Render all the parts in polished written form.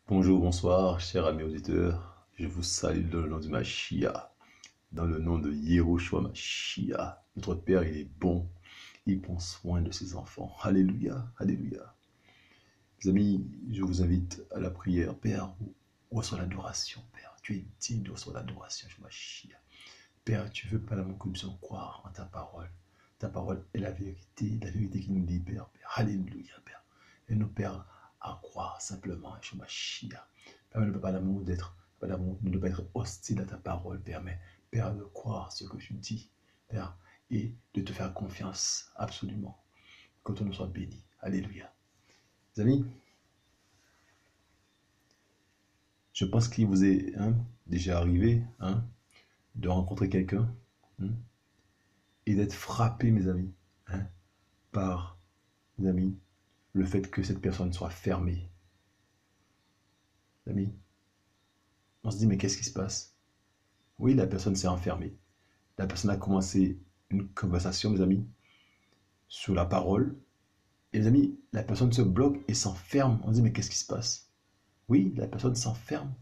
Bonjour, bonsoir, chers amis auditeurs. Je vous salue dans le nom de Machia, dans le nom de Yehoshua Machia. Notre Père, il est bon. Il prend soin de ses enfants. Alléluia, alléluia. Mes amis, je vous invite à la prière. Père, reçois l'adoration, Père. Tu es digne de recevoir l'adoration, Machia. Père, tu veux par l'amour que nous puissions croire en ta parole. Ta parole est la vérité qui nous libère, Père. Alléluia, Père. Et nous, Père, à croire simplement, Machia. Permets-nous, Papa d'amour, de ne pas être hostile à ta parole, Père, mais Père, de croire ce que tu dis, Père, et de te faire confiance, absolument. Que ton nom soit béni. Alléluia. Les amis, je pense qu'il vous est déjà arrivé de rencontrer quelqu'un et d'être frappé, mes amis, par, mes amis, le fait que cette personne soit fermée. Mes amis, on se dit, mais qu'est-ce qui se passe? Oui, la personne s'est enfermée. La personne a commencé une conversation, mes amis, sur la parole. Et mes amis, la personne se bloque et s'enferme. On se dit, mais qu'est-ce qui se passe? Oui, la personne s'enferme.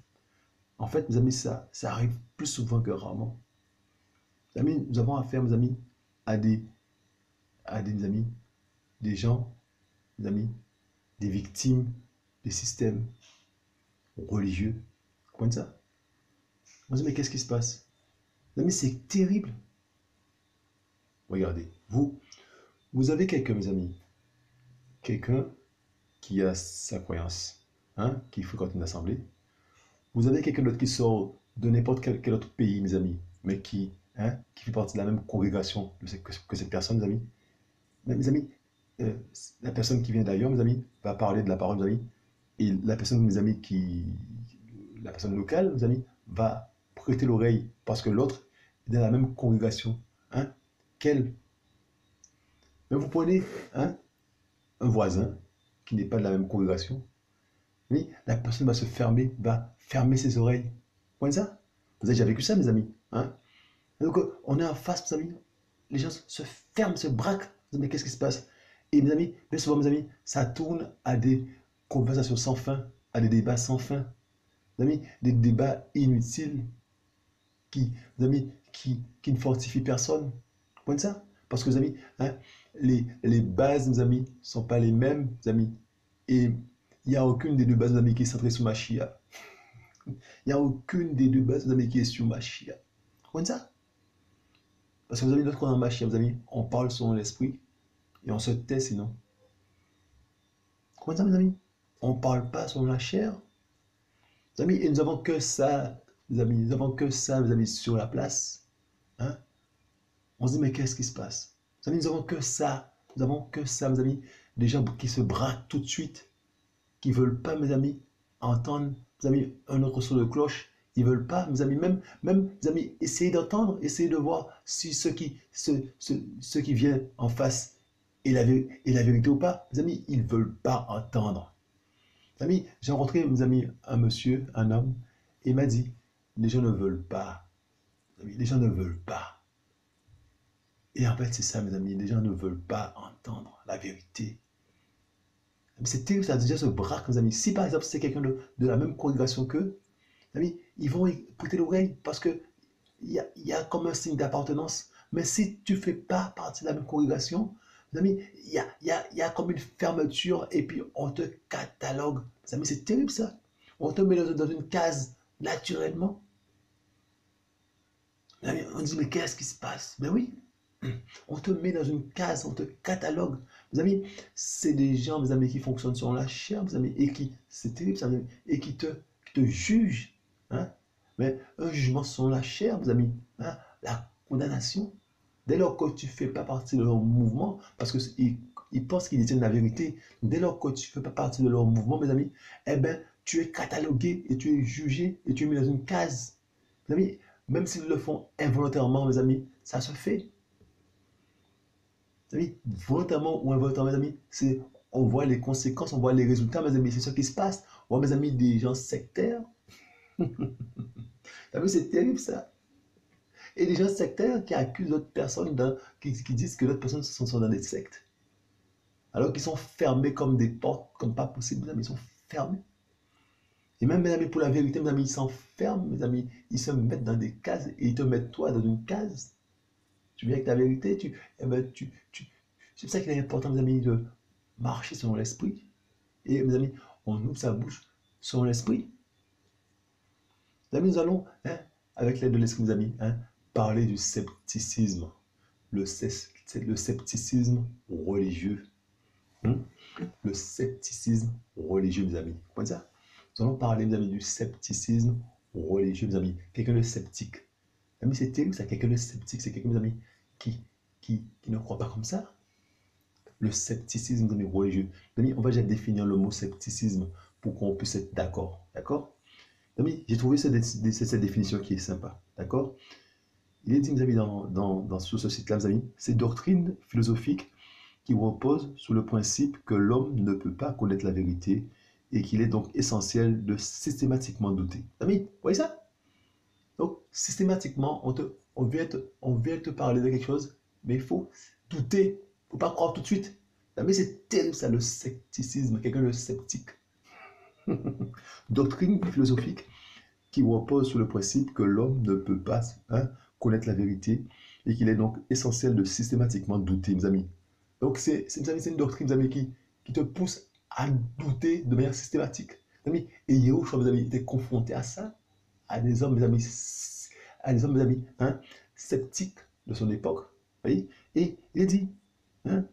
En fait, mes amis, ça arrive plus souvent que rarement. Mes amis, nous avons affaire, mes amis, mes amis, des gens, mes amis, des victimes des systèmes religieux. Vous comprenez ça? On se dit, mais qu'est-ce qui se passe? Mes amis, c'est terrible. Regardez, vous avez quelqu'un, mes amis, quelqu'un qui a sa croyance, qui fréquente une assemblée. Vous avez quelqu'un d'autre qui sort de n'importe quel autre pays, mes amis, mais qui fait partie de la même congrégation que cette personne, mes amis. Mais, mes amis, la personne qui vient d'ailleurs, mes amis, va parler de la parole, mes amis, et la personne, mes amis, la personne locale, mes amis, va prêter l'oreille parce que l'autre est dans la même congrégation qu'elle. Mais vous prenez un voisin qui n'est pas de la même congrégation, oui, la personne va fermer ses oreilles. Vous voyez ça? Vous avez déjà vécu ça, mes amis, Donc, on est en face, mes amis. Les gens se ferment, se braquent. Mais qu'est-ce qui se passe? Et mes amis, bien souvent, mes amis, ça tourne à des conversations sans fin, à des débats sans fin. Mes amis, des débats inutiles mes amis, qui ne fortifient personne. Vous comprenez ça? Parce que, mes amis, les bases, mes amis, ne sont pas les mêmes, mes amis. Et il n'y a aucune des deux bases, mes amis, qui est centrée sur Machia. Il n'y a aucune des deux bases, mes amis, qui est sur Machia. Vous comprenez ça? Parce que, vous amis, lorsqu'on est en Machia, mes amis, on parle selon l'esprit et on se tait sinon. Vous comprenez ça, mes amis? On ne parle pas selon la chair. Mes amis, et nous n'avons que ça, mes amis. Nous n'avons que ça, mes amis, sur la place. On se dit, mais qu'est-ce qui se passe? Mes amis, nous n'avons que ça. Nous n'avons que ça, mes amis. Des gens qui se braquent tout de suite, qui ne veulent pas, mes amis, entendre, mes amis, un autre son de cloche. Ils ne veulent pas, mes amis, même, mes amis, essayer d'entendre, essayer de voir si ceux qui viennent en face est la vérité ou pas. Mes amis, ils ne veulent pas entendre. Mes amis, j'ai rencontré, mes amis, un monsieur, un homme, et il m'a dit, les gens ne veulent pas. Mes amis, les gens ne veulent pas. Et en fait, c'est ça, mes amis, les gens ne veulent pas entendre la vérité. C'est terrible, ça déjà se braque, mes amis. Si par exemple, c'est quelqu'un de la même congrégation qu'eux, amis, ils vont écouter l'oreille parce que il y a comme un signe d'appartenance. Mais si tu ne fais pas partie de la même congrégation, amis, il y a comme une fermeture et puis on te catalogue. Amis, c'est terrible ça. On te met dans une case naturellement. Amis, on dit, mais qu'est-ce qui se passe? Ben oui, on te met dans une case, on te catalogue. Mes amis, c'est des gens, mes amis, qui fonctionnent sur la chair, mes amis, et c'est terrible, ça, mes amis, et qui te jugent. Mais un jugement sur la chair, mes amis, la condamnation. Dès lors que tu ne fais pas partie de leur mouvement, parce qu'ils pensent qu'ils détiennent la vérité, dès lors que tu ne fais pas partie de leur mouvement, mes amis, eh bien, tu es catalogué et tu es jugé et tu es mis dans une case. Mes amis, même s'ils le font involontairement, mes amis, ça se fait. Mes amis, volontairement ou involontairement, mes amis, on voit les conséquences, on voit les résultats, mes amis, c'est ce qui se passe. On voit, mes amis, des gens sectaires. C'est terrible ça. Et des gens sectaires qui accusent d'autres personnes, qui disent que d'autres personnes sont dans des sectes. Alors qu'ils sont fermés comme des portes, comme pas possible, mais ils sont fermés. Et même, mes amis, pour la vérité, mes amis, ils s'enferment, mes amis, ils se mettent dans des cases et ils te mettent toi dans une case. Tu viens avec ta vérité, eh ben, c'est pour ça qu'il est important, mes amis, de marcher selon l'esprit. Et mes amis, on ouvre sa bouche selon l'esprit. Mes amis, nous allons, hein, avec l'aide de l'esprit, mes amis, hein, parler du scepticisme. Le scepticisme religieux. Hein. Le scepticisme religieux, mes amis. Vous comprenez ça? Nous allons parler, mes amis, du scepticisme religieux, mes amis. Quelqu'un de sceptique. Mes amis, c'est terrible, ça. Quelqu'un de sceptique, c'est quelqu'un, mes amis, qui, qui ne croit pas comme ça. Le scepticisme, mes amis, religieux. Mes amis, on va déjà définir le mot scepticisme pour qu'on puisse être d'accord. D'accord? Mes amis, j'ai trouvé cette définition qui est sympa. D'accord? Il est dit, mes amis, sur ce site-là, mes amis, c'est doctrine philosophique qui repose sur le principe que l'homme ne peut pas connaître la vérité et qu'il est donc essentiel de systématiquement douter. Amis, vous voyez ça? Donc, systématiquement, on vient te parler de quelque chose, mais il faut douter, il ne faut pas croire tout de suite. Amis, c'est terrible ça, le scepticisme, quelqu'un de sceptique. Doctrine philosophique qui repose sur le principe que l'homme ne peut pas connaître la vérité et qu'il est donc essentiel de systématiquement douter, mes amis. Donc, c'est une doctrine, mes amis, qui te pousse à douter de manière systématique. Mes amis, et Yahushua, mes amis, était confronté à ça, à des hommes, mes amis, hein, sceptiques de son époque. Vous voyez? Et il est dit, hein,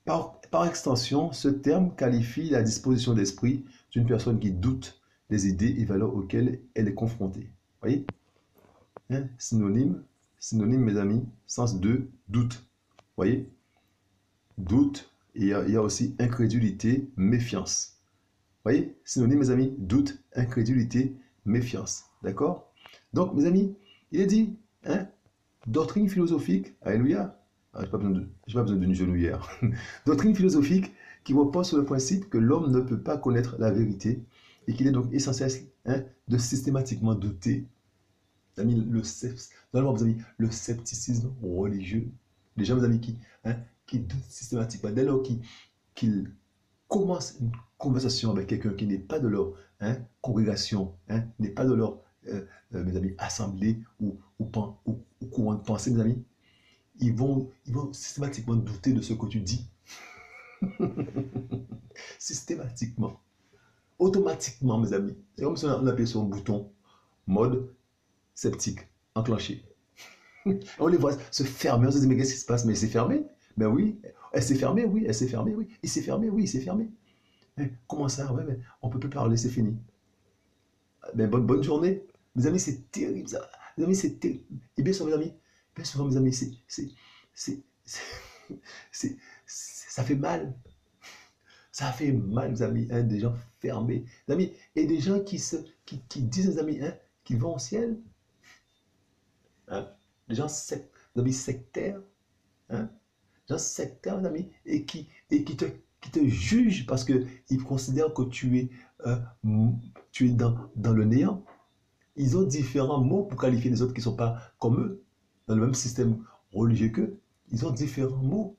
par extension, ce terme qualifie la disposition d'esprit d'une personne qui doute des idées et valeurs auxquelles elle est confrontée. Vous voyez? Hein? Synonyme, mes amis, sens de doute. Vous voyez? Doute, et il y a aussi incrédulité, méfiance. Vous voyez? Synonyme, mes amis, doute, incrédulité, méfiance. D'accord? Donc, mes amis, il est dit, hein, doctrine philosophique, alléluia. Ah, j'ai pas besoin d'une genouillère. Doctrine philosophique qui repose sur le principe que l'homme ne peut pas connaître la vérité et qu'il est donc essentiel, hein, de systématiquement douter. Amis, nous allons voir, mes amis, le scepticisme religieux. Les gens, mes amis, qui doutent systématiquement. Dès lors qu'ils commencent une conversation avec quelqu'un qui n'est pas de leur, hein, congrégation, hein, n'est pas de leur, mes amis, assemblée ou courant de pensée, mes amis, ils vont systématiquement douter de ce que tu dis. Systématiquement. Automatiquement, mes amis. C'est comme si on appelait sur un bouton mode sceptique enclenché. On les voit se fermer. On se dit, mais qu'est-ce qui se passe? Mais c'est fermé. Ben oui. Elle s'est fermée, oui. Elle s'est fermée, oui. Il s'est fermé, oui. Il s'est fermé. Mais comment ça? Ouais, mais on ne peut plus parler, c'est fini. Ben, bonne journée. Mes amis, c'est terrible ça. Mes amis, c'est terrible. Et bien sûr, mes amis, ça fait mal. Ça fait mal, mes amis, hein, des gens fermés. Mes amis, et des gens qui disent, mes amis, hein, qu'ils vont au ciel. Hein, des gens mes amis, sectaires. Hein, des gens sectaires, mes amis, et qui te jugent parce qu'ils considèrent que tu es dans le néant. Ils ont différents mots pour qualifier les autres qui ne sont pas comme eux, dans le même système religieux qu'eux. Ils ont différents mots.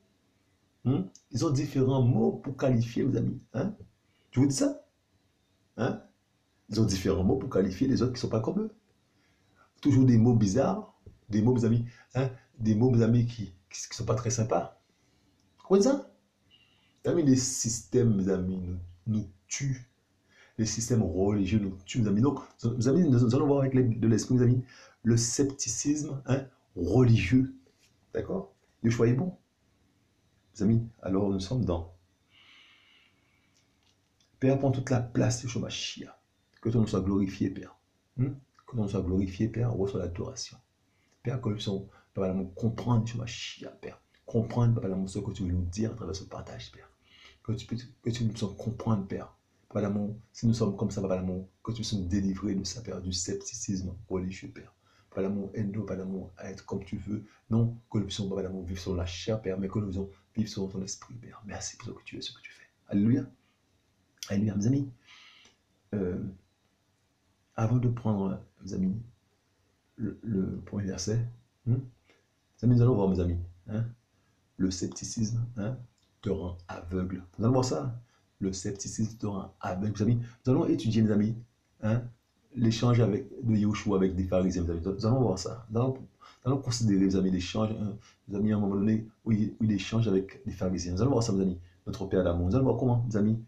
Hein? Ils ont différents mots pour qualifier, mes amis. Hein? Tu vous dis ça? Hein? Ils ont différents mots pour qualifier les autres qui ne sont pas comme eux. Toujours des mots bizarres, des mots, mes amis, hein? Des mots, mes amis, qui ne sont pas très sympas. Vous comprenez ça? Mes amis, les systèmes, mes amis, nous tuent. Les systèmes religieux nous tuent, mes amis. Donc, mes amis, nous allons voir avec de l'esprit, mes amis, le scepticisme, hein, religieux. D'accord? Le choix est bon. Mes amis, alors nous sommes dans. Père, prends toute la place du Shomashia. Que ton nom soit glorifié, Père. Que ton nom soit glorifié, Père. Reçois l'adoration. Père, que nous puissions, Papa l'amour, comprendre, Shomashia, Père. Comprendre, Papa l'amour, ce que tu veux nous dire à travers ce partage, Père. Que tu nous puissions comprendre, Père. Papa l'amour, si nous sommes comme ça, Papa l'amour, que tu puisses nous délivrer de ça, Père, du scepticisme religieux, Père. Papa l'amour, aide-nous, Papa l'amour, à être comme tu veux. Non que nous puissions, Papa l'amour, vivre sur la chair, Père, mais que nous puissions vivre sur ton esprit, Père. Merci pour ce que tu es, ce que tu fais. Alléluia. Alléluia, mes amis. Avant de prendre, mes amis, le premier verset, mes amis, nous allons voir, mes amis, hein, le scepticisme, hein, te rend aveugle. Nous allons voir ça. le scepticisme te rend aveugle. Mes amis, nous allons étudier, mes amis, hein, l'échange de Yahushua avec des pharisiens, mes amis. Nous allons voir ça. Nous allons considérer, mes amis, l'échange, mes amis, à un moment donné, où il échange avec des pharisiens. Nous allons voir ça, mes amis, notre Père d'amour. Nous allons voir comment, mes amis,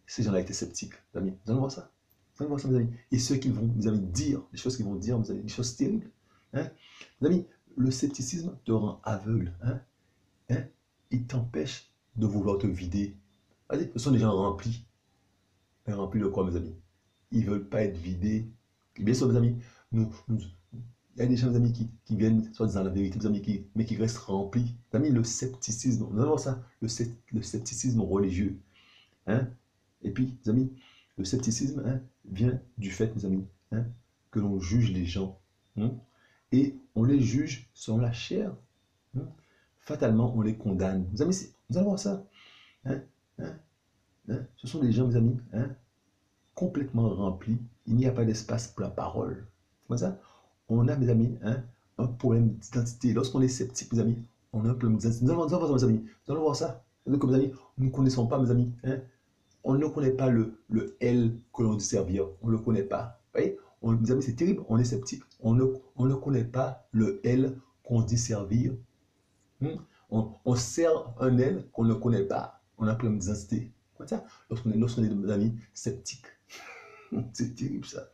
ces gens-là étaient sceptiques, mes amis. Nous allons voir ça. Nous allons voir ça, mes amis. Et ceux qui vont, mes amis, dire, les choses qu'ils vont dire, mes amis, des choses terribles. Hein? Mes amis, le scepticisme te rend aveugle. Hein? Hein? Il t'empêche de vouloir te vider. Allez, ce sont des gens remplis. Remplis de quoi, mes amis? Ils ne veulent pas être vidés. Et bien sûr, mes amis, il y a des gens, mes amis, qui viennent, soit disant la vérité, mes amis, mais qui restent remplis. Mes amis, le scepticisme, nous allons voir ça, le scepticisme religieux. Hein? Et puis, mes amis, le scepticisme, hein, vient du fait, mes amis, hein, que l'on juge les gens. Hein? Et on les juge selon la chair. Hein? Fatalement, on les condamne. Mes amis, nous allons voir ça. Hein? Hein? Hein? Ce sont des gens, mes amis, hein, complètement remplis. Il n'y a pas d'espace pour la parole. Comme ça, on a, mes amis, hein, un problème d'identité. Lorsqu'on est sceptique, mes amis, on a un problème d'identité. Nous allons voir ça, mes amis. Nous allons voir ça. Donc, mes amis, nous ne connaissons pas, mes amis. Hein, on ne connaît pas le L que l'on dit servir. On ne le connaît pas. Vous voyez, mes amis, c'est terrible. On est sceptique. On ne connaît pas le L qu'on dit servir. On sert un L qu'on ne connaît pas. On a un problème d'identité. Comme ça, lorsqu'on est, mes amis, sceptiques. C'est terrible, ça.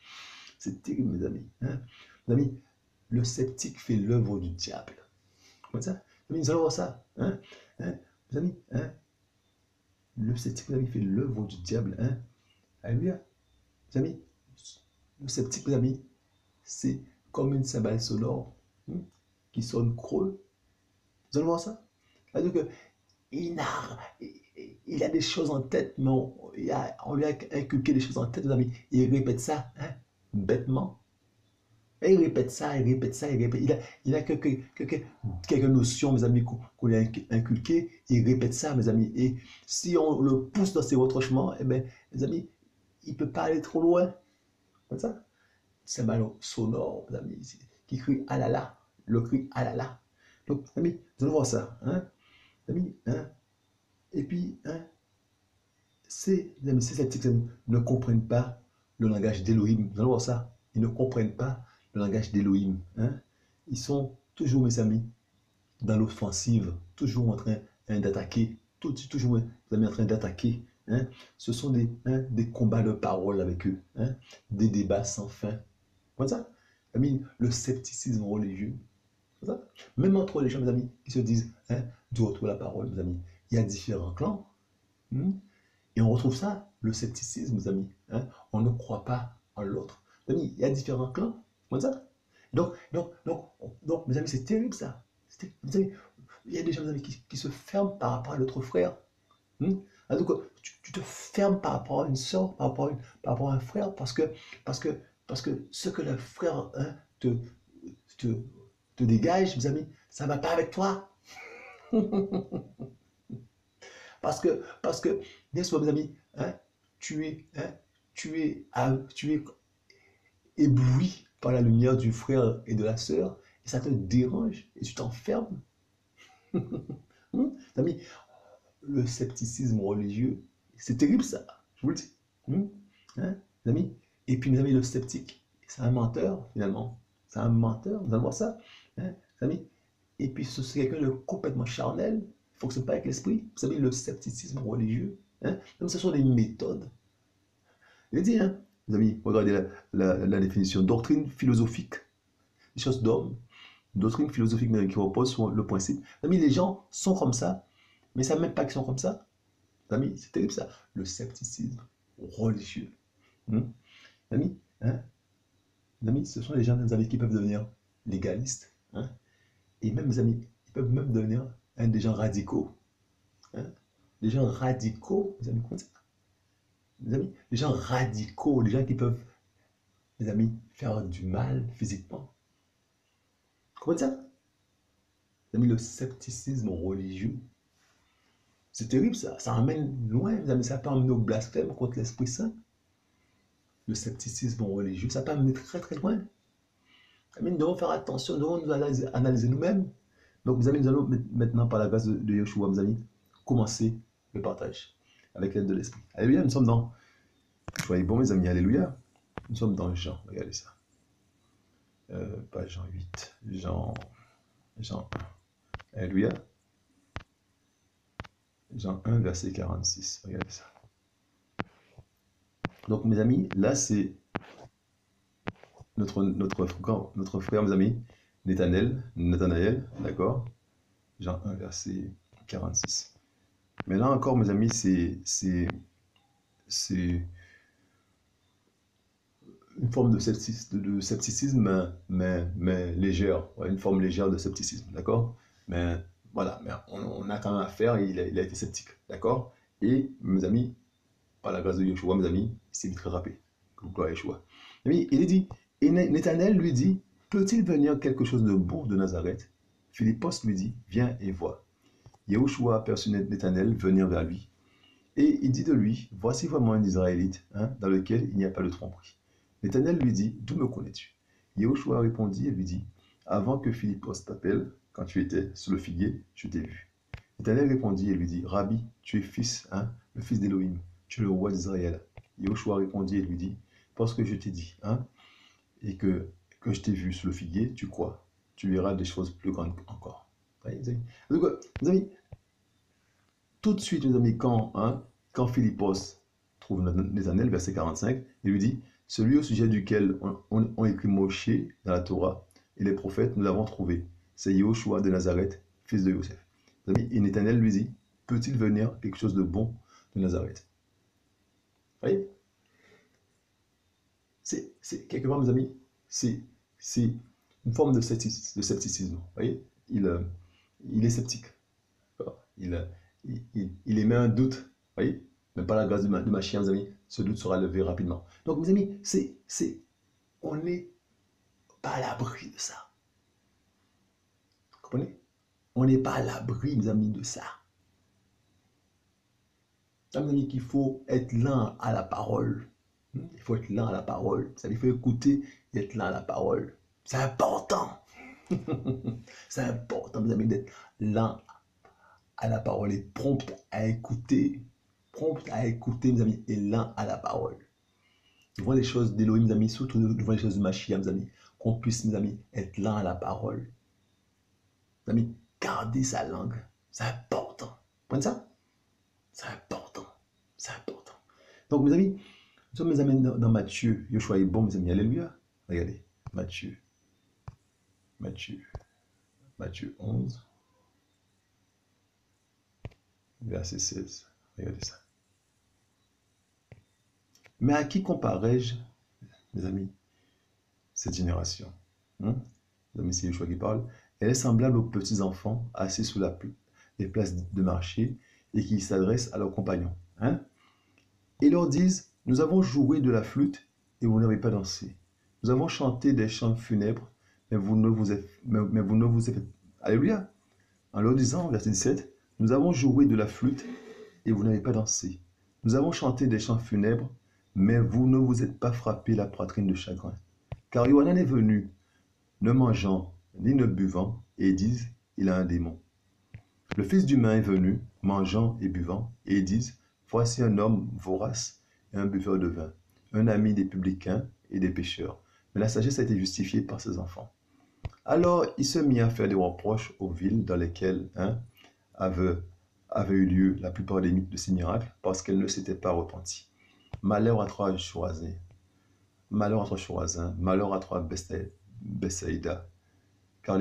C'est terrible, mes amis. Hein? Mes amis, le sceptique fait l'œuvre du diable. Comme ça, mes amis, nous allons voir ça. Hein? Hein? Mes amis, hein? Le sceptique, mes amis, fait l'œuvre du diable. Hein? Alléluia. Mes amis, le sceptique, mes amis, c'est comme une cymbale sonore, hein, qui sonne creux. Vous allez voir ça? C'est-à-dire que il a des choses en tête, mais on lui a inculqué des choses en tête, mes amis. Il répète ça, hein, bêtement. Et il répète ça, il répète ça, il répète. Il a quelques notions, mes amis, qu'on lui a inculquées. Il répète ça, mes amis. Et si on le pousse dans ses retranchements, eh bien, mes amis, il ne peut pas aller trop loin. Comme ça. C'est un ballon sonore, mes amis, qui crie ah là là, le cri ah là là. Donc, mes amis, vous allez voir ça. Hein? Mes amis, hein? Et puis, hein, ces sceptiques ne comprennent pas le langage d'Élohim. Vous allez voir ça. Ils ne comprennent pas le langage d'Élohim. Hein? Ils sont toujours, mes amis, dans l'offensive, toujours en train, hein, d'attaquer, toujours, mes amis, en train d'attaquer. Hein? Ce sont des combats de parole avec eux, hein? Des débats sans fin. Comme ça, amis, le scepticisme religieux. Comme ça. Même entre les gens, mes amis, qui se disent, hein, du retour à la parole, mes amis, il y a différents clans. Et on retrouve ça, le scepticisme, mes amis. Hein? On ne croit pas en l'autre. Il y a différents clans. Comme ça. Donc, mes amis, c'est terrible, ça. Mes amis, il y a des gens, mes amis, qui se ferment par rapport à l'autre frère. Donc, tu te fermes par rapport à une soeur, par rapport à un frère, parce que ce que le frère, hein, te dégage, mes amis, ça ne va pas avec toi. Parce que, bien sûr, mes amis, hein, tu es ébloui par la lumière du frère et de la sœur, et ça te dérange, et tu t'enfermes. Amis, le scepticisme religieux, c'est terrible, ça, je vous le dis. Hein, mes amis? Et puis, mes amis, le sceptique, c'est un menteur, finalement. C'est un menteur, vous allez voir ça. Hein, mes amis? Et puis, c'est quelqu'un de complètement charnel, il ne fonctionne pas avec l'esprit. Vous savez, le scepticisme religieux, hein? Donc, ce sont des méthodes. Je dis, hein, mes amis, regardez la définition. Doctrine philosophique, des choses d'homme. Doctrine philosophique, mais qui repose sur le principe. Mes amis, les gens sont comme ça, mais ils ne savent même pas qu'ils sont comme ça. Mes amis, c'est terrible, ça. Le scepticisme religieux. Mes amis, hein? Mes amis, ce sont les gens, mes amis, qui peuvent devenir légalistes. Hein? Et même, mes amis, ils peuvent même devenir, hein, des gens radicaux. Hein? Des gens radicaux, mes amis, comment ça? Mes amis, les gens radicaux, les gens qui peuvent, mes amis, faire du mal physiquement. Comment ça? Mes amis, le scepticisme religieux, c'est terrible, ça. Ça emmène loin, mes amis. Ça peut emmener au blasphème contre l'Esprit Saint. Le scepticisme religieux, ça peut amener très très loin. Amis, nous devons faire attention, nous devons nous analyser nous-mêmes. Donc, mes amis, nous allons maintenant, par la grâce de Yeshua, mes amis, commencer le partage. avec l'aide de l'Esprit. Alléluia, nous sommes dans, soyez bons mes amis, alléluia, nous sommes dans Jean, regardez ça. Pas Jean 8, Jean 1. Alléluia. Jean 1, verset 46. Regardez ça. Donc, mes amis, là, c'est notre frère, mes amis, Nathanaël, d'accord? Jean 1, verset 46. Mais là encore, mes amis, c'est une forme de scepticisme, mais légère, ouais, une forme légère de scepticisme, d'accord? Mais voilà, mais on a quand même affaire, il a été sceptique, d'accord? Et mes amis, par la grâce de Yeshua, mes amis, il s'est vite rattrapé. Gloire à Yeshua. Il est dit, et Nathanaël lui dit, peut-il venir quelque chose de bon de Nazareth? Philippos lui dit, viens et vois. Yeshua aperçut Nathanaël venir vers lui, et il dit de lui, voici vraiment un Israélite, hein, dans lequel il n'y a pas de tromperie. Nathanaël lui dit, d'où me connais-tu? Yeshua répondit et lui dit, avant que Philippos t'appelle, quand tu étais sous le figuier, je t'ai vu. Nathanaël répondit et lui dit, Rabbi, tu es fils, hein, le fils d'Élohim, tu es le roi d'Israël. Yeshua répondit et lui dit, parce que je t'ai dit, hein, et que je t'ai vu sous le figuier, tu crois, tu verras des choses plus grandes encore. Donc, mes amis, tout de suite, mes amis, quand Philippos trouve Nathanaël, verset 45, il lui dit, celui au sujet duquel on écrit Moshe dans la Torah et les prophètes, nous l'avons trouvé. C'est Yeshua de Nazareth, fils de Yosef. Et Nathanaël lui dit, peut-il venir quelque chose de bon de Nazareth? Vous voyez? C'est quelque part, mes amis, c'est une forme de scepticisme. Vous voyez? Il est sceptique. Il émet un doute. Vous voyez? Mais par la grâce de ma chien, mes amis, ce doute sera levé rapidement. Donc, mes amis, on n'est pas à l'abri de ça. Vous comprenez? On n'est pas à l'abri, mes amis, de ça. Ça, mes amis, qu'il faut être lent à la parole. Il faut être lent à la parole. Il faut écouter et être lent à la parole. C'est important. C'est important, mes amis, d'être lent à la parole et prompt à écouter. Prompt à écouter, mes amis, et lent à la parole. Devant les choses d'Élohim, mes amis, surtout devant les choses de Machia, mes amis, qu'on puisse, mes amis, être lent à la parole. Mes amis, garder sa langue. C'est important. Vous comprenez ça? C'est important. C'est important. Donc, mes amis, nous sommes, mes amis, dans Matthieu. Yeshua est bon, mes amis. Alléluia. Regardez. Matthieu 11, verset 16. Regardez ça. Mais à qui comparerai-je, mes amis, cette génération? Mes amis, c'est Yeshua qui parle. Elle est semblable aux petits enfants assis sous les places de marché et qui s'adressent à leurs compagnons. Et leur disent, nous avons joué de la flûte et vous n'avez pas dansé. Nous avons chanté des chants funèbres, mais vous ne vous êtes... Alléluia. En leur disant, verset 17, nous avons joué de la flûte et vous n'avez pas dansé. Nous avons chanté des chants funèbres, mais vous ne vous êtes pas frappé la poitrine de chagrin. Car Yohanan est venu, ne mangeant ni ne buvant, et ils disent, il a un démon. Le Fils d'humain est venu, mangeant et buvant, et ils disent, voici un homme vorace et un buveur de vin, un ami des publicains et des pécheurs. Mais la sagesse a été justifiée par ses enfants. Alors il se mit à faire des reproches aux villes dans lesquelles avaient eu lieu la plupart de ces miracles, parce qu'elles ne s'étaient pas repenties. Malheur à toi, Chorazin, malheur à toi, Chorazin, malheur à toi, Bethsaïda, car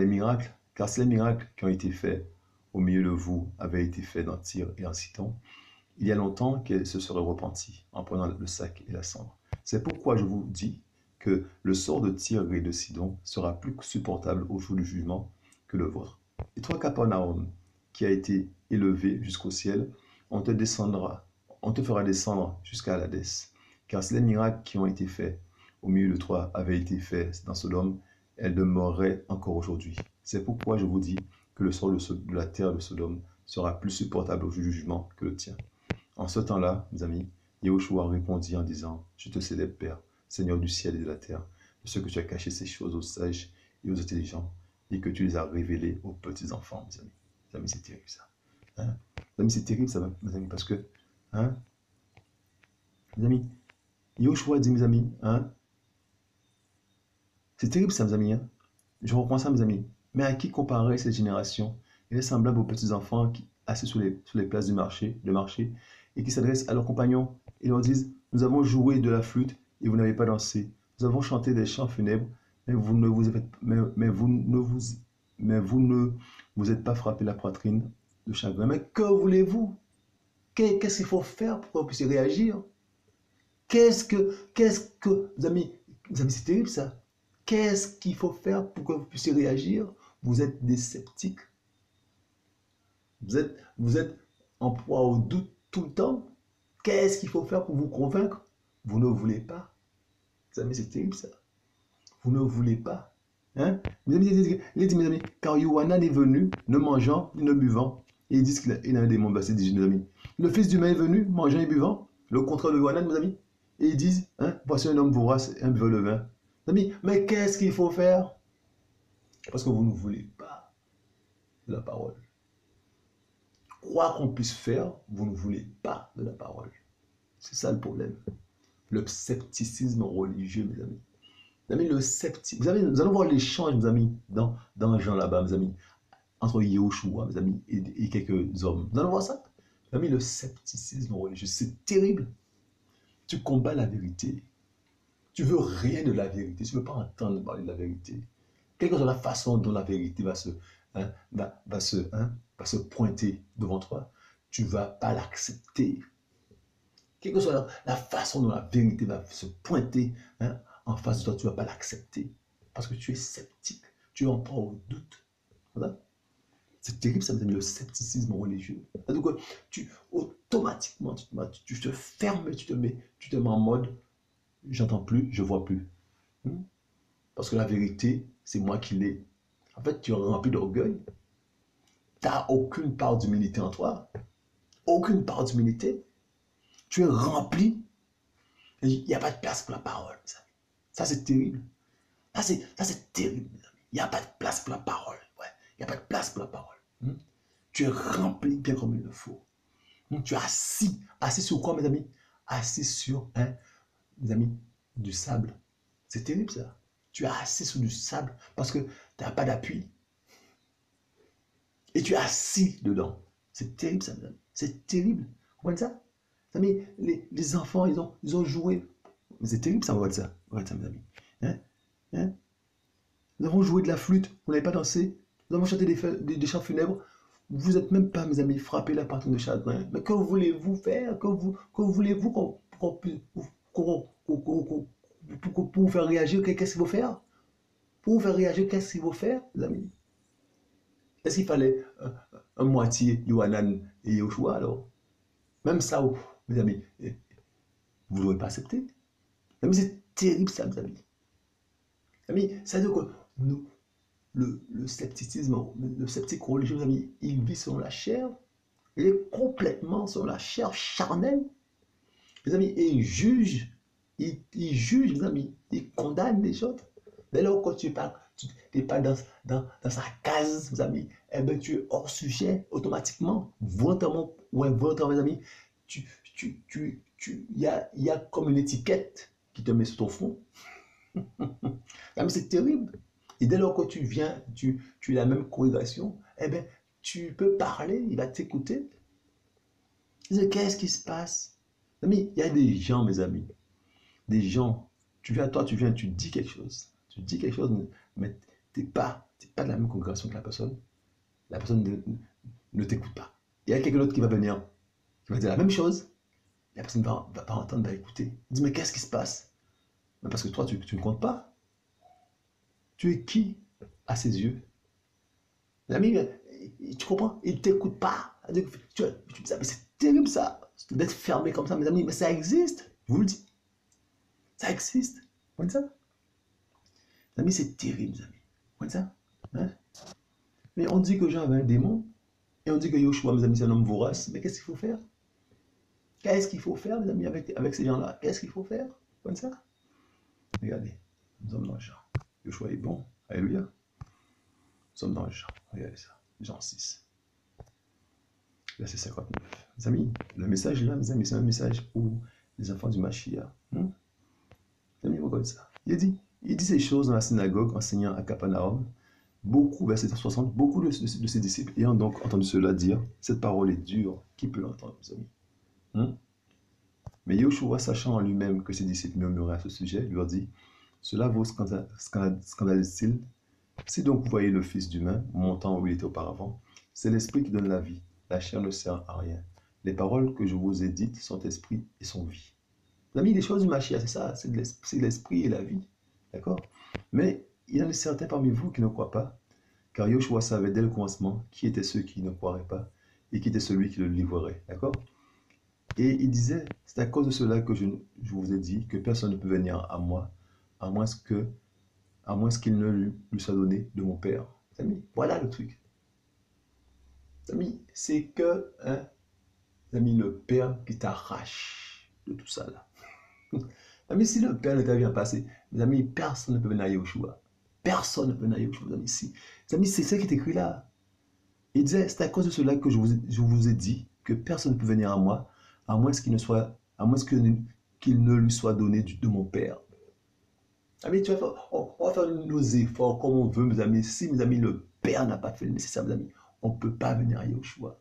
si les miracles qui ont été faits au milieu de vous avaient été faits dans Tyr et en Sidon, il y a longtemps qu'elle se serait repentie en prenant le sac et la cendre. C'est pourquoi je vous dis que le sort de Tyr et de Sidon sera plus supportable au jour du jugement que le vôtre. Et toi, Capernaum, qui a été élevé jusqu'au ciel, on te fera descendre jusqu'à l'Hadès. Car si les miracles qui ont été faits au milieu de toi avaient été faits dans Sodome, elles demeureraient encore aujourd'hui. C'est pourquoi je vous dis que le sort de la terre de Sodome sera plus supportable au jugement que le tien. En ce temps-là, mes amis, Yahushua répondit en disant, je te célèbre, Père, Seigneur du ciel et de la terre, de ce que tu as caché ces choses aux sages et aux intelligents, et que tu les as révélées aux petits enfants, mes amis. Mes amis, c'est terrible ça. Mes amis, c'est terrible ça, mes amis, parce que Hein? Mes amis, Yoshua dit, mes amis, hein? C'est terrible ça, mes amis, hein? Je reprends ça, mes amis. Mais à qui comparer cette génération? Elle est semblable aux petits-enfants assis sur les places du marché, et qui s'adressent à leurs compagnons et leur disent, nous avons joué de la flûte et vous n'avez pas dansé. Nous avons chanté des chants funèbres, mais vous ne vous êtes, mais vous ne vous êtes pas frappé la poitrine de chagrin. Mais que voulez-vous? Qu'est-ce qu'il faut faire pour que vous puissiez réagir? Mes amis, c'est terrible ça. Qu'est-ce qu'il faut faire pour que vous puissiez réagir? Vous êtes des sceptiques. Vous êtes en proie au doute tout le temps. Qu'est-ce qu'il faut faire pour vous convaincre? Vous ne voulez pas. Mes amis, c'est terrible ça. Vous ne voulez pas. Hein? Mes amis, mes amis, car Yohanan est venu, ne mangeant ni ne buvant. Et ils disent qu'il a un démon, verset 18, mes amis. Le Fils d'humain est venu, mangeant et buvant. Le contraire de Yohanan, mes amis. Et ils disent, hein, voici un homme vorace et un buveur de vin. Mes amis, mais qu'est-ce qu'il faut faire? Parce que vous ne voulez pas de la parole. Quoi qu'on puisse faire, vous ne voulez pas de la parole. C'est ça le problème. Le scepticisme religieux, mes amis. Mes amis, le scepticisme. Nous allons voir l'échange, mes amis, dans Jean là-bas, mes amis, entre Yahushua, mes amis, et quelques hommes. Nous allons voir ça. Mes amis, le scepticisme religieux, c'est terrible. Tu combats la vérité. Tu veux rien de la vérité. Tu ne veux pas entendre parler de la vérité. Quelle que soit la façon dont la vérité va se pointer devant toi, tu ne vas pas l'accepter. Quelle que soit la façon dont la vérité va se pointer, hein, en face de toi, tu ne vas pas l'accepter. Parce que tu es sceptique. Tu es en proie au doute. Voilà. C'est terrible, ça, mes amis, le scepticisme religieux. Donc, automatiquement, tu te fermes, tu te mets en mode, j'entends plus, je vois plus. Parce que la vérité, c'est moi qui l'ai. En fait, tu es rempli d'orgueil. Tu n'as aucune part d'humilité en toi. Aucune part d'humilité. Tu es rempli. Il n'y a pas de place pour la parole. Ça, c'est terrible. Ça, c'est terrible. Il n'y a pas de place pour la parole. Ouais. Il n'y a pas de place pour la parole. Tu es rempli bien comme il le faut. Tu es assis. Assis sur quoi, mes amis? Assis sur, mes amis, du sable. C'est terrible, ça. Tu es assis sur du sable parce que tu n'as pas d'appui. Et tu es assis dedans. C'est terrible, ça, mes amis. C'est terrible. Vous comprenez ça? Amis, les enfants, ils ont joué. Mais c'est terrible, ça, regarde ça. Regarde ça, mes amis. Hein? Hein? Nous avons joué de la flûte, vous n'avez pas dansé. Nous avons chanté des chants funèbres. Vous n'êtes même pas, mes amis, frappés la partie de chagrin. Mais que voulez-vous faire? Que voulez-vous qu'on puisse pour vous faire réagir? Qu'est-ce qu'il faut faire? Pour vous faire réagir, qu'est-ce qu'il faut faire, les amis? Est-ce qu'il fallait un moitié Yohanan et Yoshua alors? Même ça, mes amis, vous ne l'aurez pas accepté. Mais c'est terrible ça, mes amis. Amis, ça veut dire que nous, le scepticisme, le sceptique religieux, mes amis, il vit selon la chair. Il est complètement selon la chair charnelle. Mes amis, et il juge. Il juge, mes amis. Il condamne les autres. Dès lors que tu n'es pas dans sa case, mes amis, eh bien, tu es hors sujet automatiquement, volontairement ou involontairement, mes amis. Il y a comme une étiquette qui te met sur ton front. Mais c'est terrible. Et dès lors que tu viens, tu es la même congrégation, eh bien, tu peux parler, il va t'écouter. Qu'est-ce qui se passe? Amis, il y a des gens, mes amis, des gens, tu viens, tu dis quelque chose. Tu dis quelque chose, mais tu n'es pas de la même congrégation que la personne. La personne ne t'écoute pas. Il y a quelqu'un d'autre qui va venir, qui va dire la même chose. La personne ne va pas entendre, va écouter. Il dit, mais qu'est-ce qui se passe? Mais parce que toi, tu ne comptes pas. Tu es qui à ses yeux? L'ami, tu comprends? Il ne t'écoute pas. Tu dis, mais c'est terrible ça, d'être fermé comme ça, mes amis, mais ça existe. Je vous le dis. Ça existe. Vous voyez ça? Les amis, c'est terrible, mes amis. Vous voyez ça? Hein? Mais on dit que Jean avait un démon, et on dit que Yoshua, mes amis, c'est un homme vorace. Mais qu'est-ce qu'il faut faire? Qu'est-ce qu'il faut faire, mes amis, avec ces gens-là? Qu'est-ce qu'il faut faire? Vous voyez ça? Regardez, nous sommes dans Jean. Yoshua est bon. Alléluia. Nous sommes dans Jean. Regardez ça. Jean 6. verset 59. Mes amis, le message là, mes amis, c'est un message pour les enfants du Mashiach. Mes amis, regardez ça. Il dit ces choses dans la synagogue, enseignant à Capernaum. Beaucoup, verset 60, beaucoup de ses disciples ayant donc entendu cela dire, cette parole est dure, qui peut l'entendre, mes amis? Mais Yoshua, sachant en lui-même que ses disciples murmuraient à ce sujet, lui a dit, cela vous scandalise-t-il? Si donc vous voyez le Fils d'humain montant où il était auparavant, c'est l'esprit qui donne la vie, la chair ne sert à rien. Les paroles que je vous ai dites sont esprit et sont vie. Vous avez mis les choses du Mashiach, c'est ça, c'est l'esprit et la vie. D'accord? Mais il y en a certains parmi vous qui ne croient pas, car Yoshua savait dès le commencement qui étaient ceux qui ne croiraient pas et qui était celui qui le livrerait. D'accord? Et il disait, c'est à cause de cela que je vous ai dit que personne ne peut venir à moi, à moins qu'il ne lui soit donné de mon Père. Amis, voilà le truc. Amis, c'est que, amis, le Père qui t'arrache de tout ça là. Amis, si le Père ne t'avait bien passé, mes amis, personne ne peut venir à Yoshua. Personne ne peut venir à Yoshua, mes amis. Amis, c'est ça qui est écrit là. Il disait, c'est à cause de cela que je vous ai dit que personne ne peut venir à moi, à moins qu'il ne lui soit donné de mon Père. Amis, on va faire nos efforts comme on veut, mes amis. Si, mes amis, le Père n'a pas fait le nécessaire, mes amis, on ne peut pas venir à Yoshua.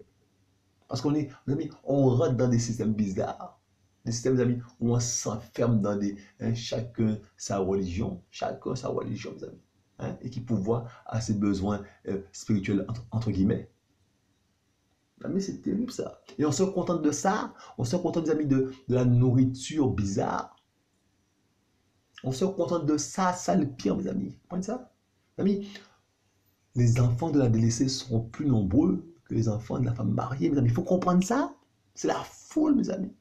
Parce qu'on est, mes amis, on rentre dans des systèmes bizarres. Des systèmes, mes amis, où on s'enferme dans chacun sa religion, mes amis. Et qui pourvoit à ses besoins spirituels, entre guillemets. Mais c'est terrible ça. Et on se contente de ça. On se contente, mes amis, de la nourriture bizarre. On se contente de ça. Ça, le pire, mes amis. Vous comprenez ça? Mes amis, les enfants de la délaissée seront plus nombreux que les enfants de la femme mariée, mes amis. Il faut comprendre ça. C'est la foule, mes amis.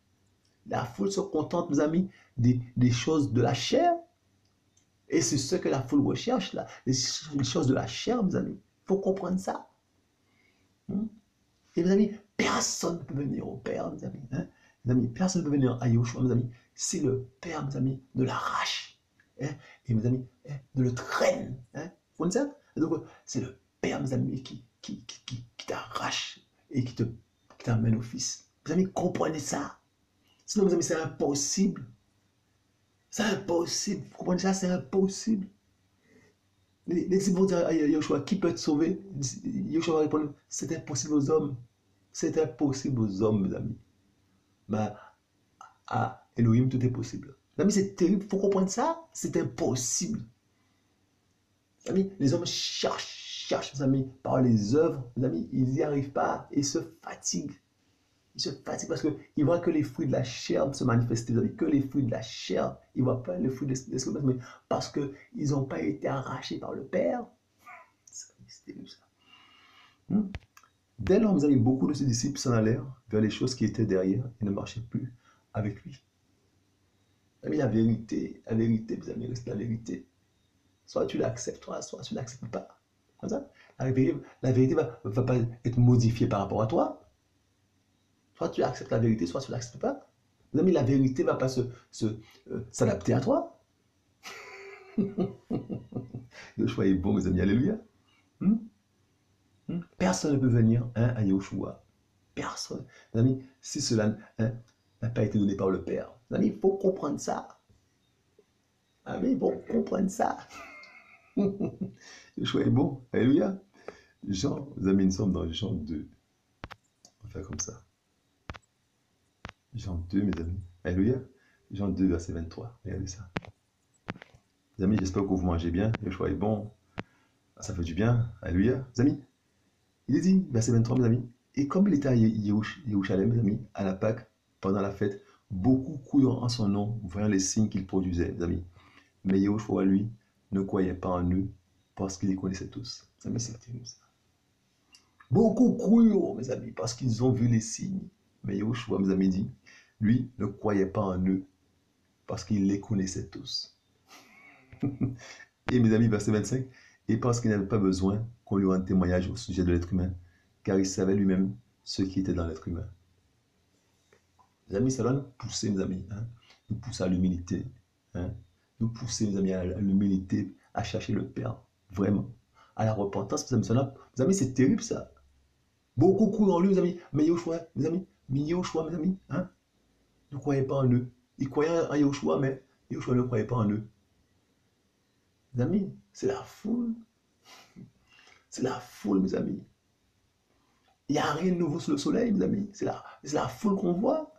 La foule se contente, mes amis, des choses de la chair. Et c'est ce que la foule recherche, là. Les choses de la chair, mes amis. Il faut comprendre ça. Et mes amis, personne ne peut venir au Père, mes amis. Mes amis, personne ne peut venir à Yoshua, mes amis, si le Père, mes amis, ne l'arrache. Et mes amis, ne le traîne. Vous comprenez ça? Et donc, c'est le Père, mes amis, qui t'arrache et qui t'amène au Fils. Mes amis, comprenez ça. Sinon, mes amis, c'est impossible. C'est impossible. Vous comprenez ça? C'est impossible. Les disciples vont dire à Yoshua, qui peut te sauver? Yoshua va répondre, c'est impossible aux hommes. C'est impossible aux hommes, mes amis. Mais à Elohim, tout est possible. Mes amis, c'est terrible. Il faut comprendre ça. C'est impossible. Mes amis, les hommes cherchent, mes amis, par les œuvres. Mes amis, ils n'y arrivent pas et se fatiguent. Ils se fatiguent parce qu'ils voient que les fruits de la chair se manifester. Vous savez, que les fruits de la chair, ils ne voient pas les fruits de l'esprit, mais parce qu'ils n'ont pas été arrachés par le Père. C'est terrible ça. Dès lors, vous avez beaucoup de ses disciples s'en allèrent vers les choses qui étaient derrière et ne marchaient plus avec lui. Mais la vérité, vous avez resté la vérité. Soit tu l'acceptes, soit tu ne l'acceptes pas. Comme ça, la vérité va pas être modifiée par rapport à toi. Soit tu acceptes la vérité, soit tu ne l'acceptes pas. Vous avez la vérité ne va pas s'adapter à toi. Le choix est bon, mes amis. Alléluia. Personne ne peut venir à Yoshua. Personne. Mes amis, si cela n'a pas été donné par le Père. Mes amis, il faut comprendre ça. Amis, il faut comprendre ça. Le choix est bon. Alléluia. Jean, mes amis, nous sommes dans Jean 2. On va faire comme ça. Jean 2, mes amis. Alléluia. Jean 2, verset 23. Regardez ça. Les amis, j'espère que vous mangez bien. Le choix est bon. Ça fait du bien. Alléluia. Les amis, il est dit, verset 23, mes amis. Et comme il était à Yerushalem, mes amis, à la Pâque, pendant la fête, beaucoup croyant en son nom, voyant les signes qu'il produisait, mes amis. Mais Yehoshua, lui, ne croyait pas en eux, parce qu'il les connaissait tous. Mes amis, c'est terrible ça. Beaucoup croyant, mes amis, parce qu'ils ont vu les signes. Mais Yehoshua, mes amis, dit, lui, ne croyait pas en eux, parce qu'il les connaissait tous. Et mes amis, verset 25, et parce qu'il n'avait pas besoin qu'on lui rende témoignage au sujet de l'être humain, car il savait lui-même ce qui était dans l'être humain. Mes amis, ça doit nous pousser, mes amis, nous pousser à l'humilité, nous pousser, mes amis, à l'humilité, à chercher le Père, vraiment, à la repentance. Mes amis, c'est terrible ça. Beaucoup croient en lui, mes amis. Mais Yahushua, mes amis, mais Yahushua, mes amis, hein, ne croyaient pas en eux. Ils croyaient en Yahushua, mais Yahushua ne croyait pas en eux. Mes amis, c'est la foule. C'est la foule, mes amis. Il n'y a rien de nouveau sous le soleil, mes amis. C'est la foule qu'on voit.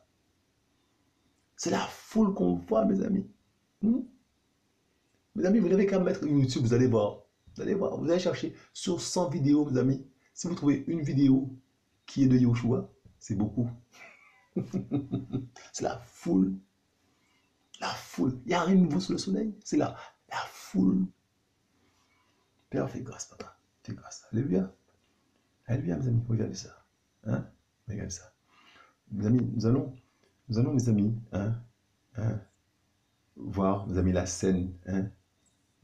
C'est la foule qu'on voit, mes amis. Hmm? Mes amis, vous n'avez qu'à mettre YouTube, vous allez voir. Vous allez voir, vous allez chercher sur 100 vidéos, mes amis. Si vous trouvez une vidéo qui est de Yahushua, c'est beaucoup. C'est la foule. La foule. Il n'y a rien de nouveau sous le soleil. C'est la foule. Père, fais grâce, papa. Fais grâce. Alléluia. Alléluia, mes amis. Regardez ça. Hein? Regardez ça. Mes amis, nous allons, mes amis, hein, voir, mes amis, la scène, hein,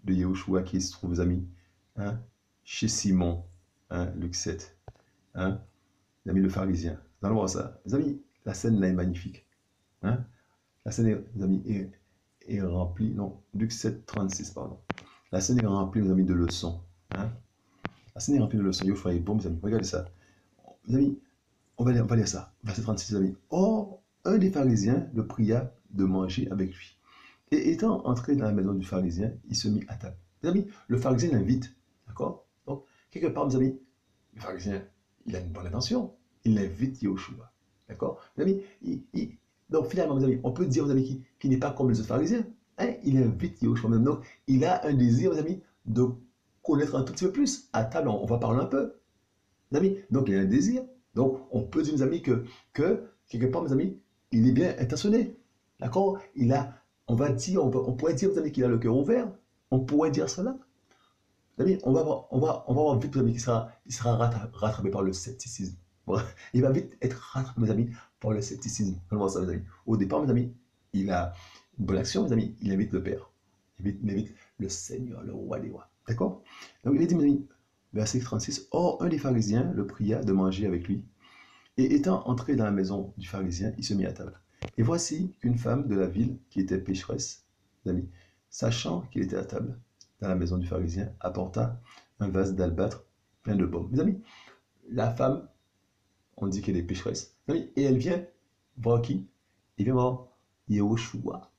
de Yahushua qui se trouve, mes amis, hein, chez Simon, hein, Luc 7, hein, mes amis, le pharisien. Nous allons voir ça. Mes amis, la scène là est magnifique. Hein. La scène, mes amis, est remplie, non, Luc 7, 36, pardon. La scène est remplie, mes amis, de leçons. Hein. La scène est remplie de leçons. Yahushua est bon, mes amis. Regardez ça. Mes amis, on va lire ça. Verset 36, mes amis. Or, un des pharisiens le pria de manger avec lui. Et étant entré dans la maison du pharisien, il se mit à table. Mes amis, le pharisien l'invite. D'accord? Donc, quelque part, mes amis, le pharisien, il a une bonne intention. Il invite Yahushua. D'accord? Mes amis, donc finalement, mes amis, on peut dire, mes amis, qu'il n'est pas comme les autres pharisiens. Hein? Il invite Yahushua même. Donc, il a un désir, mes amis, de connaître un tout petit peu plus. À table, on va parler un peu. Mes amis, donc il a un désir. Donc, on peut dire, mes amis, que quelque part, mes amis, il est bien intentionné. D'accord? On pourrait dire, mes amis, qu'il a le cœur ouvert. On pourrait dire cela. Mes amis, on va voir vite, mes amis, il sera rattrapé par le scepticisme. Voilà. Il va vite être rattrapé, mes amis, par le scepticisme. On va voir ça, mes amis. Au départ, mes amis, il a une bonne action, mes amis. Il invite le Père. Il invite le Seigneur, le roi des rois. D'accord? Donc, il est dit, mes amis, verset 36, Or, un des pharisiens le pria de manger avec lui. Et étant entré dans la maison du pharisien, il se mit à table. Et voici qu'une femme de la ville, qui était pécheresse, amis, sachant qu'il était à table dans la maison du pharisien, apporta un vase d'albâtre plein de baume. Mes amis, la femme, on dit qu'elle est pécheresse, et elle vient voir qui? Elle vient voir Yahushua.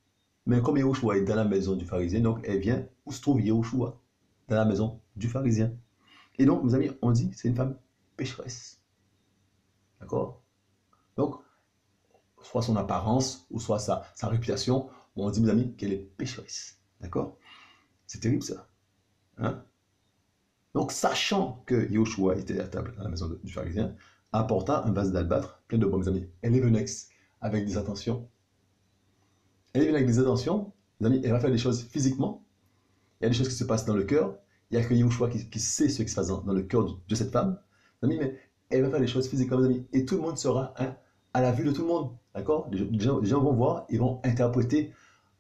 Mais comme Yahushua est dans la maison du pharisien, donc elle vient où se trouve Yahushua? Dans la maison du pharisien. Et donc, mes amis, on dit c'est une femme pécheresse. D'accord? Donc, soit son apparence, ou soit sa réputation, on dit, mes amis, qu'elle est pécheresse. D'accord? C'est terrible, ça. Hein? Donc, sachant que Yahushua était à table à la maison du pharisien, apporta un vase d'albâtre plein de bois, mes amis. Elle est venue avec des intentions. Elle est venue avec des intentions, mes amis, elle va faire des choses physiquement. Il y a des choses qui se passent dans le cœur. Il n'y a que Yahushua qui sait ce qui se passe dans le cœur de cette femme. Mes amis, mais elle va faire des choses physiquement, mes amis. Et tout le monde sera, hein, à la vue de tout le monde. D'accord? Les gens vont voir, ils vont interpréter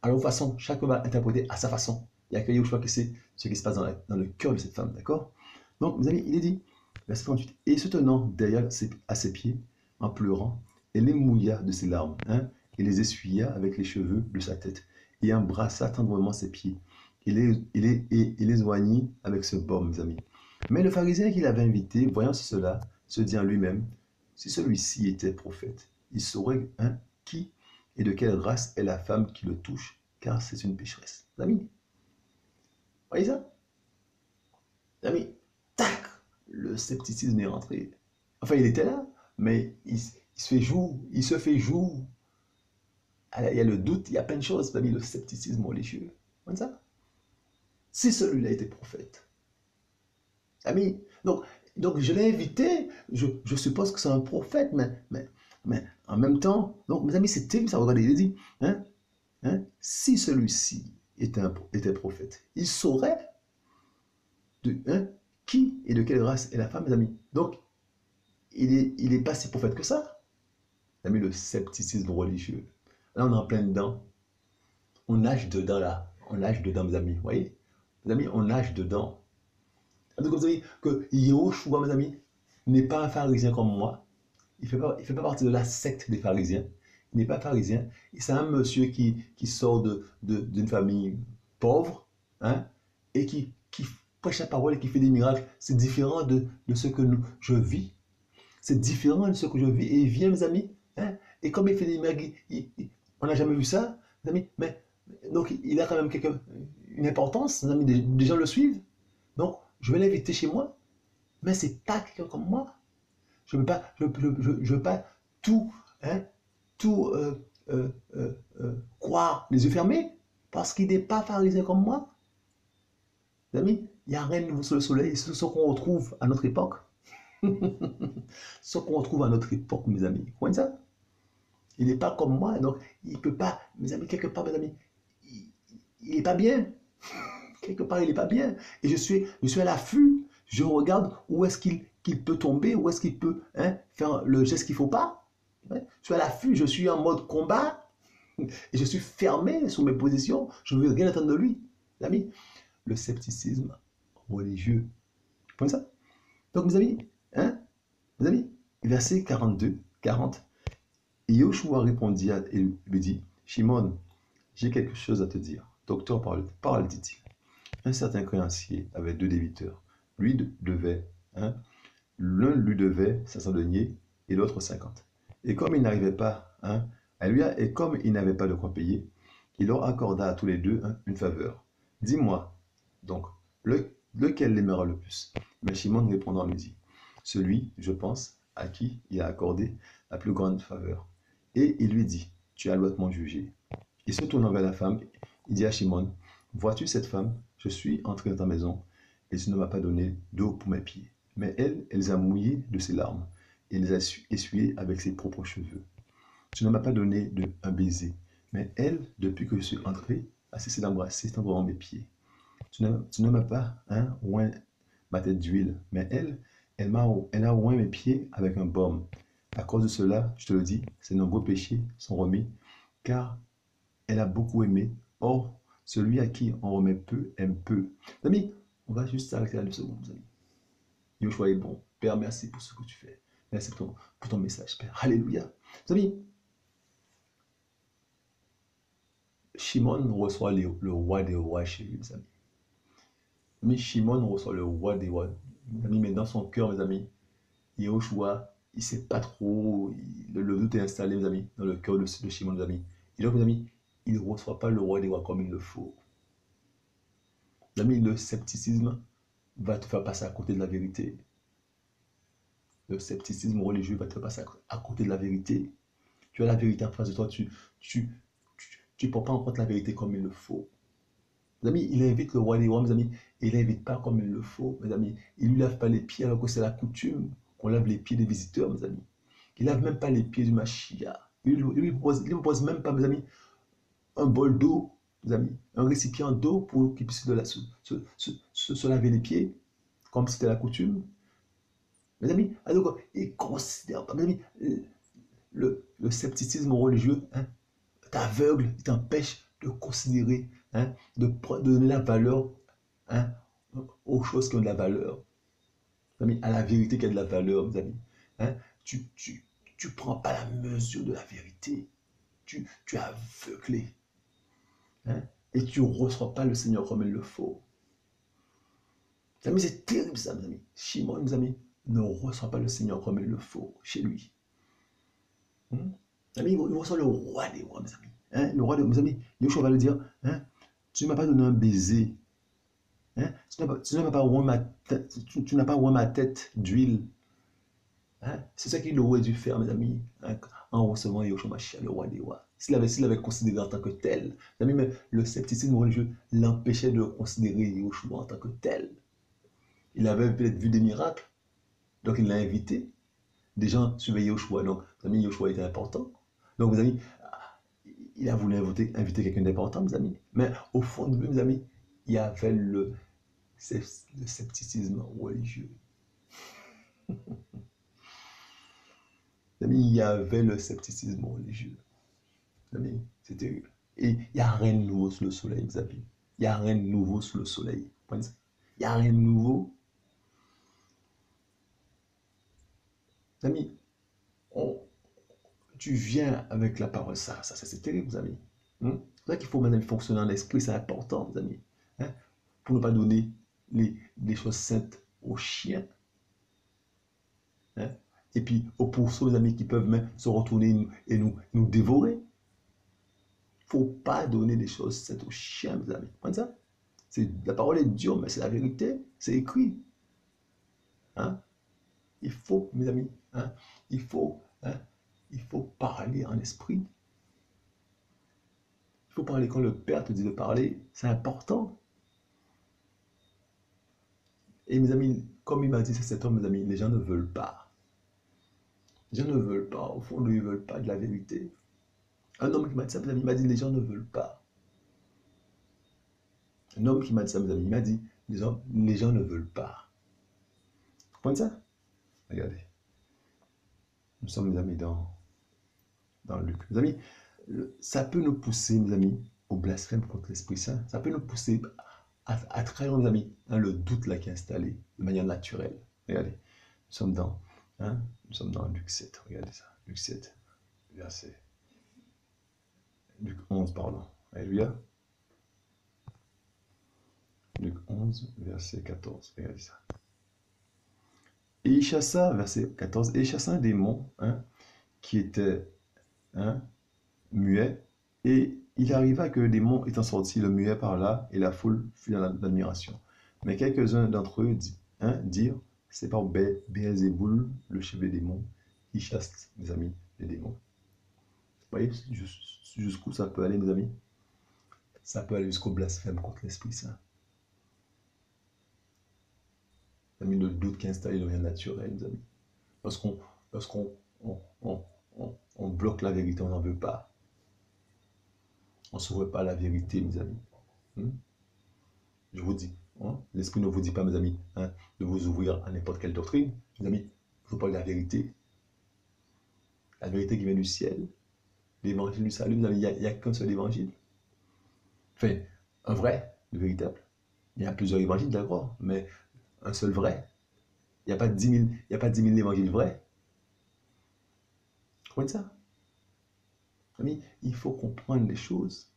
à leur façon. Chacun va interpréter à sa façon. Il n'y a que Yahushua qui sait ce qui se passe dans le cœur de cette femme. D'accord? Donc, mes amis, il est dit, verset 38, et se tenant derrière à ses pieds, en pleurant, elle les mouilla de ses larmes, hein, et les essuya avec les cheveux de sa tête, et embrassa tendrement ses pieds. Il les oignit avec ce baume, mes amis. Mais le pharisien qui l'avait invité, voyant cela, se dit en lui-même, si celui-ci était prophète, il saurait, hein, qui et de quelle race est la femme qui le touche, car c'est une pécheresse. Les amis, voyez ça? Les amis, tac, le scepticisme est rentré. Enfin, il était là, mais il se fait jour. Il y a le doute, il y a plein de choses, les amis, le scepticisme religieux. Comme ça. Si celui-là était prophète. Amis, donc je l'ai invité, je suppose que c'est un prophète, mais en même temps, donc mes amis, c'est terrible ça, regardez, il dit, si celui-ci était prophète, il saurait qui et de quelle race est la femme, mes amis. Donc, il est pas si prophète que ça. Mes amis, le scepticisme religieux. Là, on est en plein dedans. On nage dedans, là. On nage dedans, mes amis, vous voyez? Mes amis, on nage dedans. Donc, vous savez que Yahushua, mes amis, n'est pas un pharisien comme moi. Il ne fait pas partie de la secte des pharisiens. Il n'est pas pharisien. C'est un monsieur qui sort d'une famille pauvre, hein, et qui prêche la parole et qui fait des miracles. C'est différent de ce que je vis. C'est différent de ce que je vis. Et il vient, mes amis, hein, et comme il fait des miracles, on n'a jamais vu ça, mes amis, mais donc il a quand même une importance, mes amis, des gens le suivent. Donc, je vais l'inviter chez moi, mais c'est pas quelqu'un comme moi. Je ne veux pas, je veux pas tout, hein, tout croire les yeux fermés, parce qu'il n'est pas pharisien comme moi. Les amis, il n'y a rien de nouveau sous le soleil. C'est ce qu'on retrouve à notre époque. Ce qu'on retrouve à notre époque, mes amis. Vous comprenez ça? Il n'est pas comme moi, donc il ne peut pas, mes amis, quelque part, mes amis, il n'est pas bien. Quelque part, il n'est pas bien. Et je suis à l'affût. Je regarde où est-ce qu'il peut tomber, où est-ce qu'il peut, hein, faire le geste qu'il ne faut pas. Ouais. Je suis à l'affût, je suis en mode combat. Et je suis fermé sur mes positions. Je ne veux rien attendre de lui. Les amis, le scepticisme religieux. Vous comprenez ça? Donc, mes amis, hein, mes amis, verset 42, 40. Et Yoshua répondit et lui dit, Shimon, j'ai quelque chose à te dire. Docteur, parle, dit-il. Un certain créancier avait 2 débiteurs. Lui devait, hein, l'un lui devait 500 deniers et l'autre 50. Et comme il n'arrivait pas, hein, et comme il n'avait pas de quoi payer, il leur accorda à tous les deux, hein, une faveur. Dis-moi, donc, lequel l'aimera le plus? Mais Shimon répondant lui dit, celui, je pense, à qui il a accordé la plus grande faveur. Et il lui dit, tu as lotement jugé. Et se tournant vers la femme, il dit à Shimon, vois-tu cette femme? Je suis entré dans ta maison, et tu ne m'as pas donné d'eau pour mes pieds. Mais elle les a mouillés de ses larmes, et les a essuyés avec ses propres cheveux. Tu ne m'as pas donné un baiser, mais elle, depuis que je suis entré, a cessé d'embrasser tendrement mes pieds. Tu ne m'as pas, hein, oint ma tête d'huile, mais elle a oint mes pieds avec un baume. À cause de cela, je te le dis, ses nombreux péchés sont remis, car elle a beaucoup aimé. Or, celui à qui on remet peu aime peu. Amis, on va juste s'arrêter là 2 secondes, amis. Yoshua est bon. Père, merci pour ce que tu fais. Merci pour ton message, Père. Alléluia. Amis, Shimon reçoit le roi des rois chez lui, mes amis. Mais Shimon reçoit le roi des rois. Mes amis, mais dans son cœur, mes amis, Yoshua, il ne sait pas trop, le doute est installé, mes amis, dans le cœur de Shimon, mes amis. Et donc, mes amis, il ne reçoit pas le roi des rois comme il le faut. Mes amis, le scepticisme va te faire passer à côté de la vérité. Le scepticisme religieux va te faire passer à côté de la vérité. Tu as la vérité en face de toi, tu prends pas en compte la vérité comme il le faut. Mes amis, il invite le roi des rois, mes amis, et il l'invite pas comme il le faut, mes amis. Il lui lave pas les pieds alors que c'est la coutume qu'on lave les pieds des visiteurs, mes amis. Il lave même pas les pieds du Machia. Il lui propose même pas, mes amis, un bol d'eau, mes amis, un récipient d'eau pour qu'il puisse se laver les pieds, comme c'était la coutume. Mes amis, alors, il considère pas, mes amis, le scepticisme religieux, hein, t'aveugle, il t'empêche de considérer, hein, de donner la valeur, hein, aux choses qui ont de la valeur. Mes amis, à la vérité qui a de la valeur, mes amis. Hein, tu prends pas la mesure de la vérité. Tu es aveuglé. Hein, et tu ne reçois pas le Seigneur comme il le faut. Mes amis, c'est terrible ça, mes amis. Shimon, mes amis, ne reçoit pas le Seigneur comme il le faut chez lui. Mes amis, il reçoit le roi des rois, mes amis. Hein, le roi des rois, mes amis, Yeshua va lui dire, hein, tu ne m'as pas donné un baiser. Hein, tu n'as pas oint ma tête d'huile. Hein, c'est ça qu'il aurait dû faire, mes amis, hein, en recevant Yeshua Mashiach, le roi des rois. S'il avait considéré en tant que tel, mes amis, mais le scepticisme religieux l'empêchait de considérer Yeshua en tant que tel. Il avait peut-être vu des miracles, donc il l'a invité. Des gens suivaient Yeshua, donc, mes amis, Yeshua était important. Donc, mes amis, il a voulu inviter quelqu'un d'important, mes amis. Mais au fond de lui, mes amis, il y avait le scepticisme religieux. Mes amis, il y avait le scepticisme religieux. Mes amis, c'est terrible. Et il n'y a rien de nouveau sous le soleil, mes amis. Il n'y a rien de nouveau sous le soleil. Il n'y a rien de nouveau. Mes amis, tu viens avec la parole, ça c'est terrible, mes amis. C'est vrai qu'il faut maintenant fonctionner en esprit, c'est important, mes amis. Hein? Pour ne pas donner les choses saintes aux chiens. Hein? et puis aux pourceaux, mes amis, qui peuvent même se retourner et nous dévorer. Il ne faut pas donner des choses c'est aux chiens, mes amis. Comme ça, la parole est dure, mais c'est la vérité. C'est écrit. Hein? Il faut, mes amis, hein, hein, il faut parler en esprit. Il faut parler quand le Père te dit de parler. C'est important. Et mes amis, comme il m'a dit, c'est cet homme, mes amis, les gens ne veulent pas. Les gens ne veulent pas. Au fond, ils ne veulent pas de la vérité. Un homme qui m'a dit ça, mes amis, il m'a dit, les gens ne veulent pas. Un homme qui m'a dit ça, mes amis, il m'a dit, les gens ne veulent pas. Vous comprenez ça? Regardez. Nous sommes, mes amis, dans Luc. Mes amis, ça peut nous pousser, mes amis, au blasphème contre l'Esprit Saint. Ça peut nous pousser à trahir, mes amis, hein, le doute là qui est installé de manière naturelle. Regardez, nous sommes dans Luc 7. Regardez ça. Luc 7, verset. Luc 11, pardon. Alléluia. Luc 11, verset 14. Regardez ça. Et il chassa, verset 14, et il chassa un démon, hein, qui était, hein, muet, et il arriva que le démon étant sorti, le muet parla, et la foule fut dans l'admiration. Mais quelques-uns d'entre eux dirent, c'est par Béelzéboul, le chef des démons, qui chasse, mes amis, les démons. Vous voyez jusqu'où ça peut aller, mes amis? Ça peut aller jusqu'au blasphème contre l'Esprit Saint. Mes amis, le doute qui est installé devient naturel, mes amis. Lorsqu'on bloque la vérité, on n'en veut pas. On ne s'ouvre pas à la vérité, mes amis. Je vous dis, l'Esprit ne vous dit pas, mes amis, de vous ouvrir à n'importe quelle doctrine. Mes amis, il faut parler de la vérité. La vérité qui vient du ciel. L'évangile du salut, mes amis, il n'y a qu'un seul évangile. Enfin, un vrai, le véritable. Il y a plusieurs évangiles, d'accord, mais un seul vrai. Il n'y a pas 10 000 évangiles vrais. Vous comprenez ça? Amis, il faut comprendre les choses.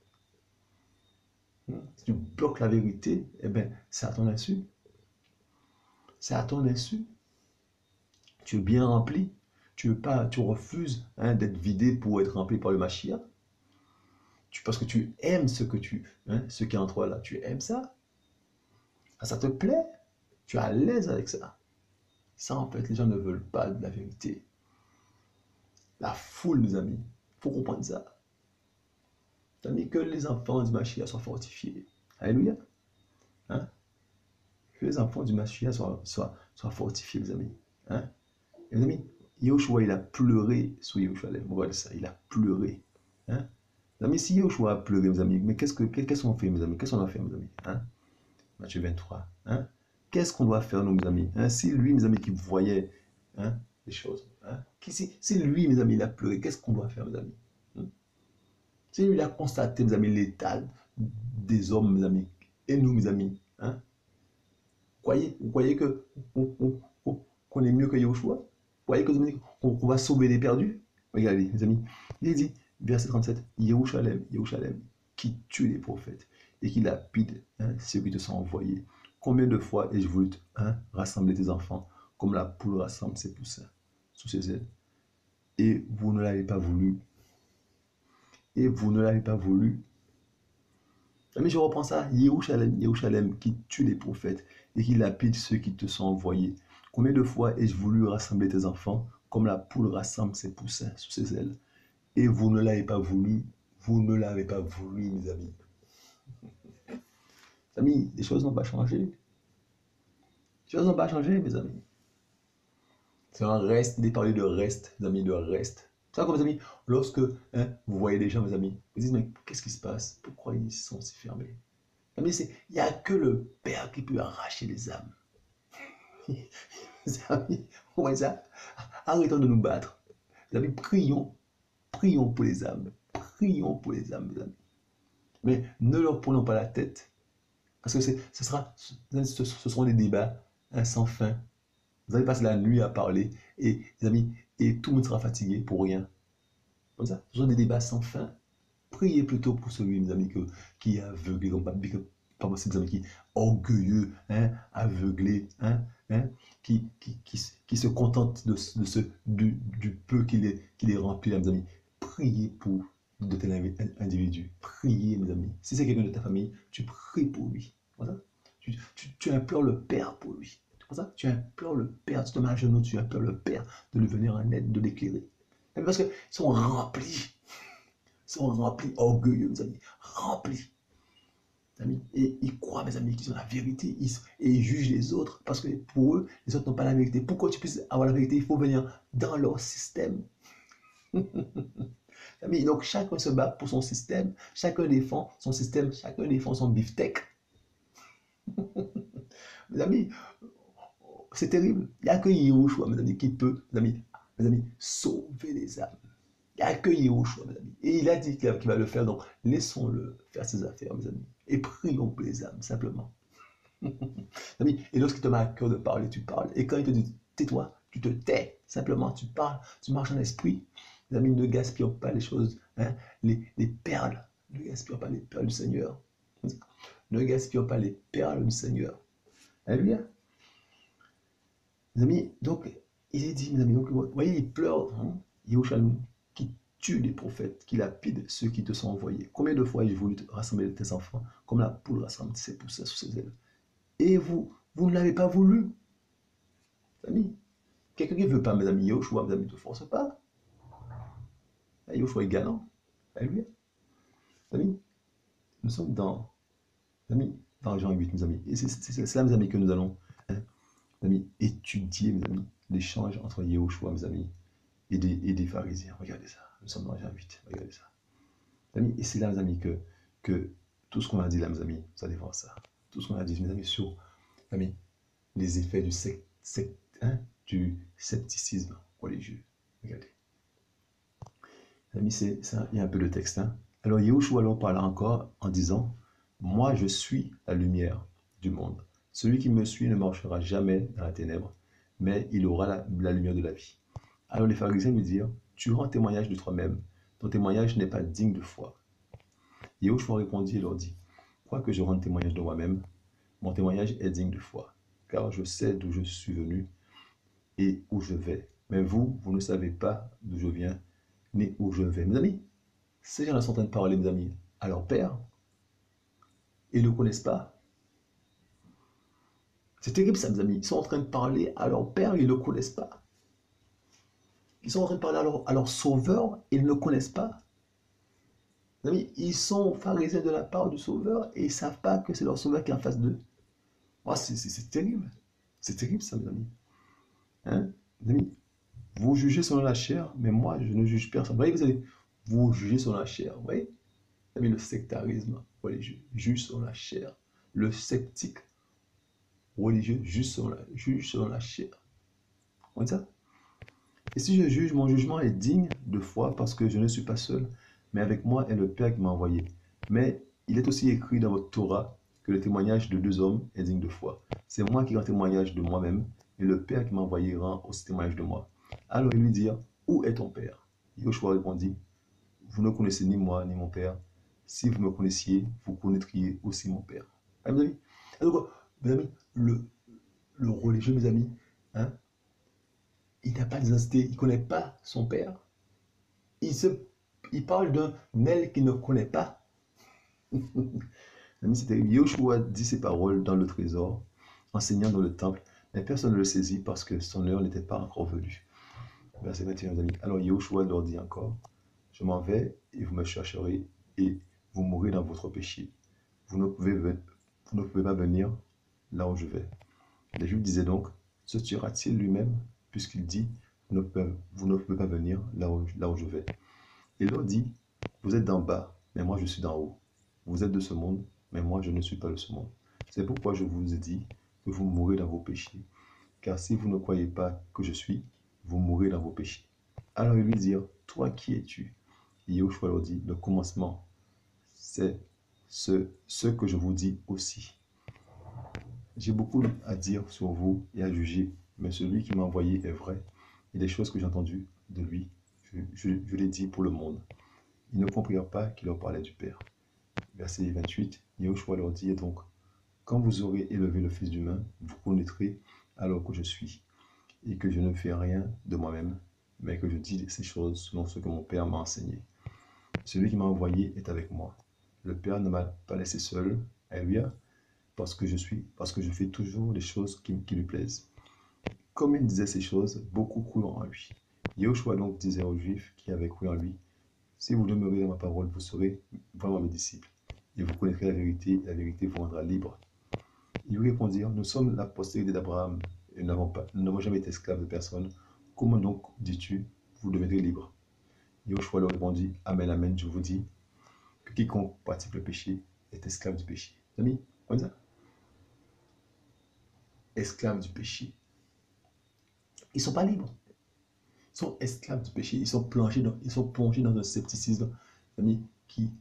Si tu bloques la vérité, eh bien, c'est à ton insu. C'est à ton insu. Tu es bien rempli. Tu refuses d'être vidé pour être rempli par le Mashiach. Parce que tu aimes ce qui est en toi là. Tu aimes ça. Ça te plaît. Tu es à l'aise avec ça. Ça, en fait, les gens ne veulent pas de la vérité. La foule, mes amis. Il faut comprendre ça. Mes amis, que les enfants du Mashiach soient fortifiés. Alléluia. Hein? Que les enfants du Mashiach soient fortifiés, mes amis. Hein? Et mes amis, Yahushua, il a pleuré sur Yerushalem. Voilà ça, il a pleuré. Hein? Mes amis, si Yahushua a pleuré, mes amis, mais qu'est-ce qu'on fait, mes amis? Qu'est-ce qu'on doit faire, mes amis? Hein? Matthieu 23. Hein? Qu'est-ce qu'on doit faire, nous, mes amis? Hein? Si lui, mes amis, qui voyait les choses, si lui, mes amis, il a pleuré, qu'est-ce qu'on doit faire, mes amis? Si lui, il a constaté, mes amis, l'état des hommes, mes amis, et nous, mes amis, vous croyez qu'on est mieux que Yahushua? Vous croyez qu'on va sauver les perdus? Regardez, mes amis, il dit, verset 37, Yerushalem, qui tue les prophètes et qui lapide ceux qui te sont envoyés. Combien de fois ai-je voulu rassembler tes enfants comme la poule rassemble ses poussins sous ses ailes? Et vous ne l'avez pas voulu. Et vous ne l'avez pas voulu. Mais je reprends ça, Yerushalem, qui tue les prophètes et qui lapide ceux qui te sont envoyés. Combien de fois ai-je voulu rassembler tes enfants comme la poule rassemble ses poussins sous ses ailes? Et vous ne l'avez pas voulu. Vous ne l'avez pas voulu, mes amis. Amis, les choses n'ont pas changé. Les choses n'ont pas changé, mes amis. C'est un reste, des parler de reste, mes amis, de reste. C'est ça, comme mes amis, lorsque vous voyez des gens, mes amis, vous dites, mais qu'est-ce qui se passe? Pourquoi ils sont si fermés? Amis, il n'y a que le Père qui peut arracher les âmes. Mes amis, vous voyez ça? Arrêtons de nous battre. Mes amis, prions pour les âmes. Prions pour les âmes, mes amis. Mais ne leur prenons pas la tête. Parce que ce seront des débats sans fin. Vous allez passer la nuit à parler et, les amis, et tout le monde sera fatigué pour rien. Comme ça, ce sont des débats sans fin. Priez plutôt pour celui, mes amis, qui est aveuglé comme pas possible, mes amis, qui est orgueilleux, hein, aveuglé, hein, qui se contente du peu qu'il est rempli, mes amis. Priez pour de tel individu. Priez, mes amis. Si c'est quelqu'un de ta famille, tu pries pour lui. Voilà. Tu implores le Père pour lui. C'est pour ça tu implores le Père, tu te mets à genoux, tu implores le Père de lui venir en aide, de l'éclairer. Parce qu'ils sont remplis. Ils sont remplis, orgueilleux, mes amis. Remplis. Amis. Et ils croient, mes amis, qu'ils ont la vérité. Et ils jugent les autres parce que pour eux, les autres n'ont pas la vérité. Pour que tu puisses avoir la vérité, il faut venir dans leur système. Amis, donc chacun se bat pour son système. Chacun défend son système. Chacun défend son beefsteak. Mes amis, c'est terrible. Il n'y a que Yahushua, mes amis, qui peut, mes amis, sauver les âmes. Il n'y a que Yahushua, mes amis. Et il a dit qu'il va le faire, donc laissons-le faire ses affaires, mes amis. Et prions pour les âmes, simplement. Amis, et lorsqu'il te met à cœur de parler, tu parles. Et quand il te dit tais-toi, tu te tais. Simplement, tu parles, tu marches en esprit. Mes amis, ne gaspillons pas les choses, hein, les perles. Ne gaspillons pas les perles du Seigneur. Ne gaspillons pas les perles du Seigneur. Alléluia. Mes amis, donc, il est dit, mes amis, donc, vous voyez, il pleure, hein, Yahushua qui tue les prophètes, qui lapide ceux qui te sont envoyés. Combien de fois ai-je voulu rassembler tes enfants, comme la poule rassemble ses poussins sous ses ailes. Et vous ne l'avez pas voulu. Mes amis, quelqu'un qui ne veut pas, mes amis, Yahushua, mes amis, ne te force pas. Yahushua est galant. Alléluia. Mes amis, nous sommes dans Jean 8, mes amis. Et c'est là, mes amis, que nous allons, hein, mes amis, étudier, mes amis, l'échange entre Yahushua, mes amis, et des pharisiens. Regardez ça. Nous sommes dans Jean 8. Regardez ça. Mes amis, et c'est là, mes amis, que tout ce qu'on a dit là, mes amis, vous allez voir ça. Tout ce qu'on a dit, mes amis, sur, mes amis, les effets du scepticisme religieux. Regardez. Mes amis, il y a un peu de texte. Hein. Alors, Yahushua alors parla encore en disant, moi, je suis la lumière du monde. Celui qui me suit ne marchera jamais dans la ténèbre, mais il aura la lumière de la vie. Alors les pharisiens lui dirent, tu rends témoignage de toi-même, ton témoignage n'est pas digne de foi. Yahushua répondit et leur dit, quoique je rende témoignage de moi-même, mon témoignage est digne de foi, car je sais d'où je suis venu et où je vais. Mais vous ne savez pas d'où je viens, ni où je vais. Mes amis, ces gens-là sont en train de parler, mes amis, à leur père, et ils ne le connaissent pas. C'est terrible ça, mes amis. Ils sont en train de parler à leur père, ils ne le connaissent pas. Ils sont en train de parler à leur sauveur, ils ne le connaissent pas. Mes amis, ils sont pharisiens de la part du sauveur et ils ne savent pas que c'est leur sauveur qui est en face d'eux. Oh, c'est terrible. C'est terrible ça, mes amis. Hein? Mes amis, vous jugez selon la chair, mais moi, je ne juge personne. Vous voyez, vous jugez selon la chair. Vous voyez? Mes amis, le sectarisme religieux juge selon la chair. Le sceptique religieux juge selon la chair. Vous voyez ça? Et si je juge, mon jugement est digne de foi parce que je ne suis pas seul, mais avec moi est le Père qui m'a envoyé. Mais il est aussi écrit dans votre Torah que le témoignage de deux hommes est digne de foi. C'est moi qui rends témoignage de moi-même, et le Père qui m'a envoyé rend aussi témoignage de moi. Alors il lui dit, où est ton Père? Yoshua répondit, vous ne connaissez ni moi ni mon Père. Si vous me connaissiez, vous connaîtriez aussi mon Père. Ah, mes amis, alors, mes amis, le religieux, mes amis, hein, il n'a pas d'identité, il ne connaît pas son Père. Il parle d'un elle qu'il ne connaît pas. C'était Yahushua dit ces paroles dans le trésor, enseignant dans le temple, mais personne ne le saisit parce que son heure n'était pas encore venue. Verset 21, amis. Alors Yahushua leur dit encore, je m'en vais et vous me chercherez et vous mourrez dans votre péché. Vous ne pouvez pas venir là où je vais. Les Juifs disaient donc, se tuera-t-il lui-même puisqu'il dit, vous ne pouvez pas venir là où je vais. Il leur dit, vous êtes d'en bas, mais moi je suis d'en haut. Vous êtes de ce monde, mais moi je ne suis pas de ce monde. C'est pourquoi je vous ai dit que vous mourrez dans vos péchés. Car si vous ne croyez pas que je suis, vous mourrez dans vos péchés. Alors ils lui dirent, toi qui es-tu? Et Yahushua leur dit, le commencement, c'est ce que je vous dis aussi. J'ai beaucoup à dire sur vous et à juger, mais celui qui m'a envoyé est vrai, et les choses que j'ai entendues de lui, je les dis pour le monde. Ils ne comprirent pas qu'il leur parlait du Père. verset 28, Yahushua leur dit donc, quand vous aurez élevé le Fils humain, vous connaîtrez alors que je suis, et que je ne fais rien de moi-même, mais que je dis ces choses selon ce que mon Père m'a enseigné. Celui qui m'a envoyé est avec moi. Le Père ne m'a pas laissé seul, alléluia, parce que je fais toujours les choses qui lui plaisent. Comme il disait ces choses, beaucoup crurent en lui. Yahushua donc disait aux Juifs qui avaient cru en lui, si vous demeurez dans ma parole, vous serez vraiment mes disciples, et vous connaîtrez et la vérité vous rendra libre. Ils lui répondirent, nous sommes la postérité d'Abraham, et nous n'avons jamais été esclaves de personne. Comment donc dis-tu, vous deviendrez libres? Yahushua leur répondit, Amen, Amen, je vous dis, que quiconque pratique le péché est esclave du péché. Amis, on dit ça? Esclaves du péché. Ils ne sont pas libres. Ils sont esclaves du péché. Ils sont plongés dans un scepticisme, amis, qui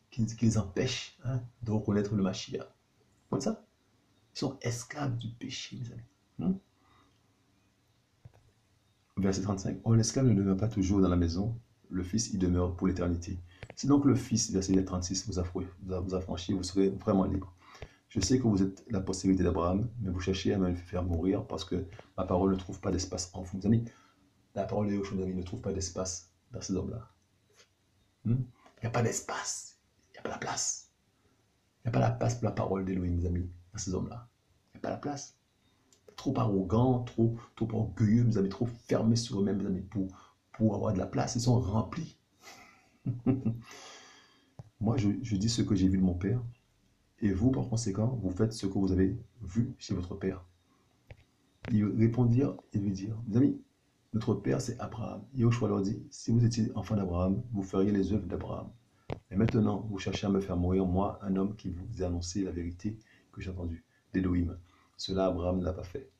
les empêche de reconnaître le Mashiach. Comme ça? Ils sont esclaves du péché, mes amis. Verset 35. Or, l'esclave ne demeure pas toujours dans la maison, le Fils y demeure pour l'éternité. Si donc le Fils, verset 36, vous affranchit, vous serez vraiment libre. Je sais que vous êtes la postérité d'Abraham, mais vous cherchez à me faire mourir parce que ma parole ne trouve pas d'espace en vous. Mes amis, la parole de Yahushua ne trouve pas d'espace dans ces hommes-là. Il n'y a pas d'espace. Il n'y a pas la place. Il n'y a pas la place pour la parole d'Élohim, mes amis, dans ces hommes-là. Il n'y a pas la place. Trop arrogants, trop orgueilleux, mes amis, trop fermés sur eux-mêmes, mes amis, pour avoir de la place. Ils sont remplis. Moi, je dis ce que j'ai vu de mon père. Et vous, par conséquent, vous faites ce que vous avez vu chez votre père. Ils répondirent et lui dirent, mes amis, notre père c'est Abraham. Yahushua leur dit, si vous étiez enfant d'Abraham, vous feriez les œuvres d'Abraham. Et maintenant, vous cherchez à me faire mourir, moi, un homme qui vous a annoncé la vérité que j'ai entendue, d'Élohim. Cela, Abraham ne l'a pas fait.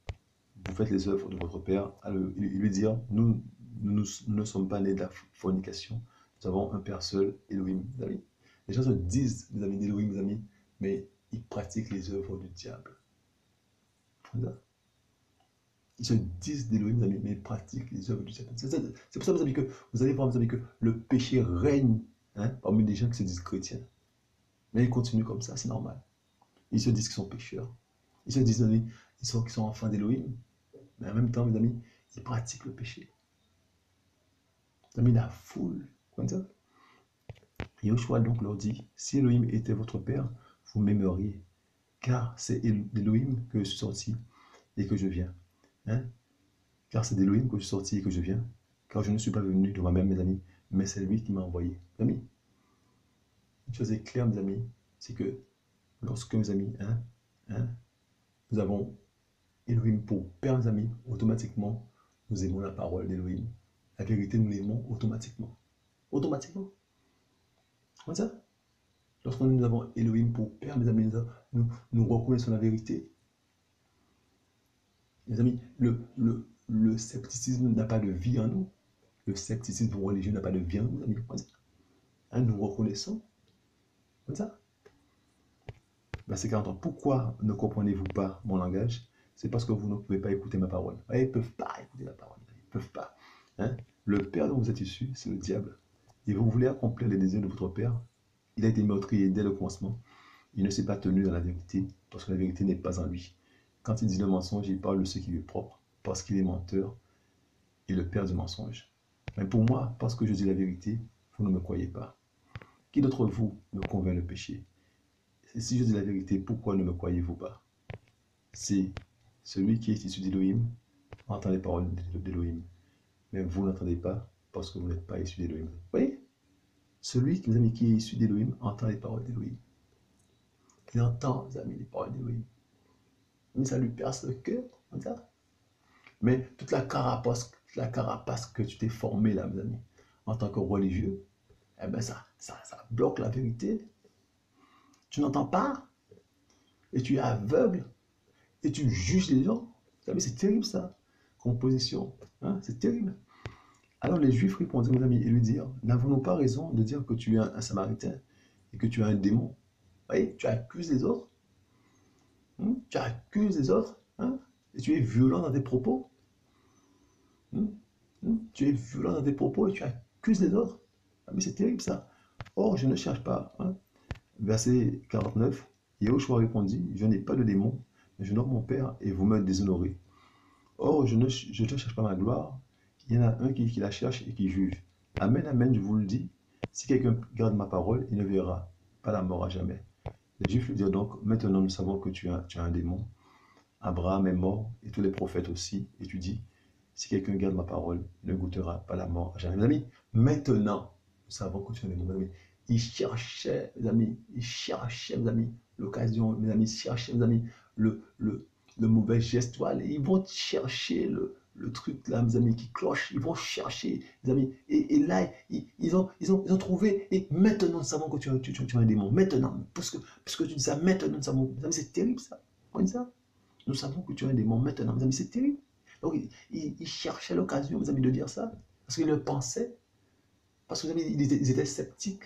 Vous faites les œuvres de votre père. Alors, ils lui dirent, nous ne sommes pas nés de la fornication. Nous avons un père seul, Elohim. Les gens se disent, mes amis, d'Elohim, mes amis, mais ils pratiquent les œuvres du diable. Ils se disent d'Elohim, mes amis, mais ils pratiquent les œuvres du diable. C'est pour ça, mes amis, que vous allez voir, mes amis, que le péché règne parmi les gens qui se disent chrétiens. Mais ils continuent comme ça, c'est normal. Ils se disent qu'ils sont pécheurs. Ils se disent, mes amis, qu'ils sont enfants d'Elohim. Mais en même temps, mes amis, ils pratiquent le péché. Mes amis, la foule, comme ça. Yahushua donc leur dit, si Elohim était votre père, vous m'aimeriez, car c'est d'Elohim que je suis sorti et que je viens. Car c'est d'Elohim que je suis sorti et que je viens. Car je ne suis pas venu de moi-même, mes amis, mais c'est lui qui m'a envoyé. Mes amis, une chose est claire, mes amis, c'est que lorsque, mes amis, nous avons Elohim pour père, mes amis, automatiquement, nous aimons la parole d'Elohim. La vérité, nous l'aimons automatiquement. Automatiquement. Comme ça. Lorsque nous avons Elohim pour père, mes amis, nous reconnaissons la vérité. Mes amis, le scepticisme n'a pas de vie en nous. Le scepticisme religieux n'a pas de vie en nous, amis. Nous reconnaissons. Comme ça. Verset 40. Pourquoi ne comprenez-vous pas mon langage? C'est parce que vous ne pouvez pas écouter ma parole. Ils ne peuvent pas écouter la parole. Ils ne peuvent pas. Le père dont vous êtes issu, c'est le diable. Et vous voulez accomplir les désirs de votre père. Il a été meurtrier dès le commencement. Il ne s'est pas tenu dans la vérité, parce que la vérité n'est pas en lui. Quand il dit le mensonge, il parle de ce qui lui est propre, parce qu'il est menteur et le père du mensonge. Mais pour moi, parce que je dis la vérité, vous ne me croyez pas. Qui d'entre vous me convainc le péché? Et si je dis la vérité, pourquoi ne me croyez-vous pas? C'est celui qui est issu d'Élohim entend les paroles d'Élohim. Mais vous n'entendez pas parce que vous n'êtes pas issu d'Élohim. Vous voyez? Celui, mes amis, qui est issu d'Élohim entend les paroles d'Élohim. Il entend, mes amis, les paroles d'Élohim. Mais ça lui perce le cœur, comme ça. Mais toute la carapace que tu t'es formée là, mes amis, en tant que religieux, eh ben ça bloque la vérité. Tu n'entends pas et tu es aveugle et tu juges les gens. Vous savez, c'est terrible ça, composition. C'est terrible. Alors les Juifs répondirent, mes amis, et lui dirent, n'avons-nous pas raison de dire que tu es un Samaritain et que tu es un démon? Vous voyez, tu accuses les autres. Tu accuses les autres. Et tu es violent dans tes propos. Tu es violent dans tes propos et tu accuses les autres. Mais c'est terrible ça. Or, je ne cherche pas Verset 49, Yahushua répondit, je n'ai pas de démon, mais je honore mon Père et vous me déshonorez. Or, je ne cherche pas ma gloire, il y en a un qui la cherche et qui juge. Amen, amen, je vous le dis, si quelqu'un garde ma parole, il ne verra pas la mort à jamais. Les Juifs lui dirent donc, maintenant nous savons que tu as un démon. Abraham est mort et tous les prophètes aussi. Et tu dis, si quelqu'un garde ma parole, il ne goûtera pas la mort à jamais. Mes amis, maintenant, nous savons que tu as un démon. Mes amis, il cherchait, mes amis, il cherchait, mes amis, l'occasion, mes amis, cherchait, mes amis, le mauvais geste. Voilà, ils vont chercher le truc là, mes amis, qui cloche. Ils vont chercher, mes amis. Et là, ils ont trouvé. Et maintenant, nous savons que tu as un démon. Maintenant, puisque tu dis ça, maintenant, nous savons. Mes amis, c'est terrible ça. On dit ça. Nous savons que tu as un démon maintenant, mes amis, c'est terrible. Donc, il cherchait l'occasion, mes amis, de dire ça. Parce qu'il le pensait. Parce que, mes amis, ils étaient sceptiques.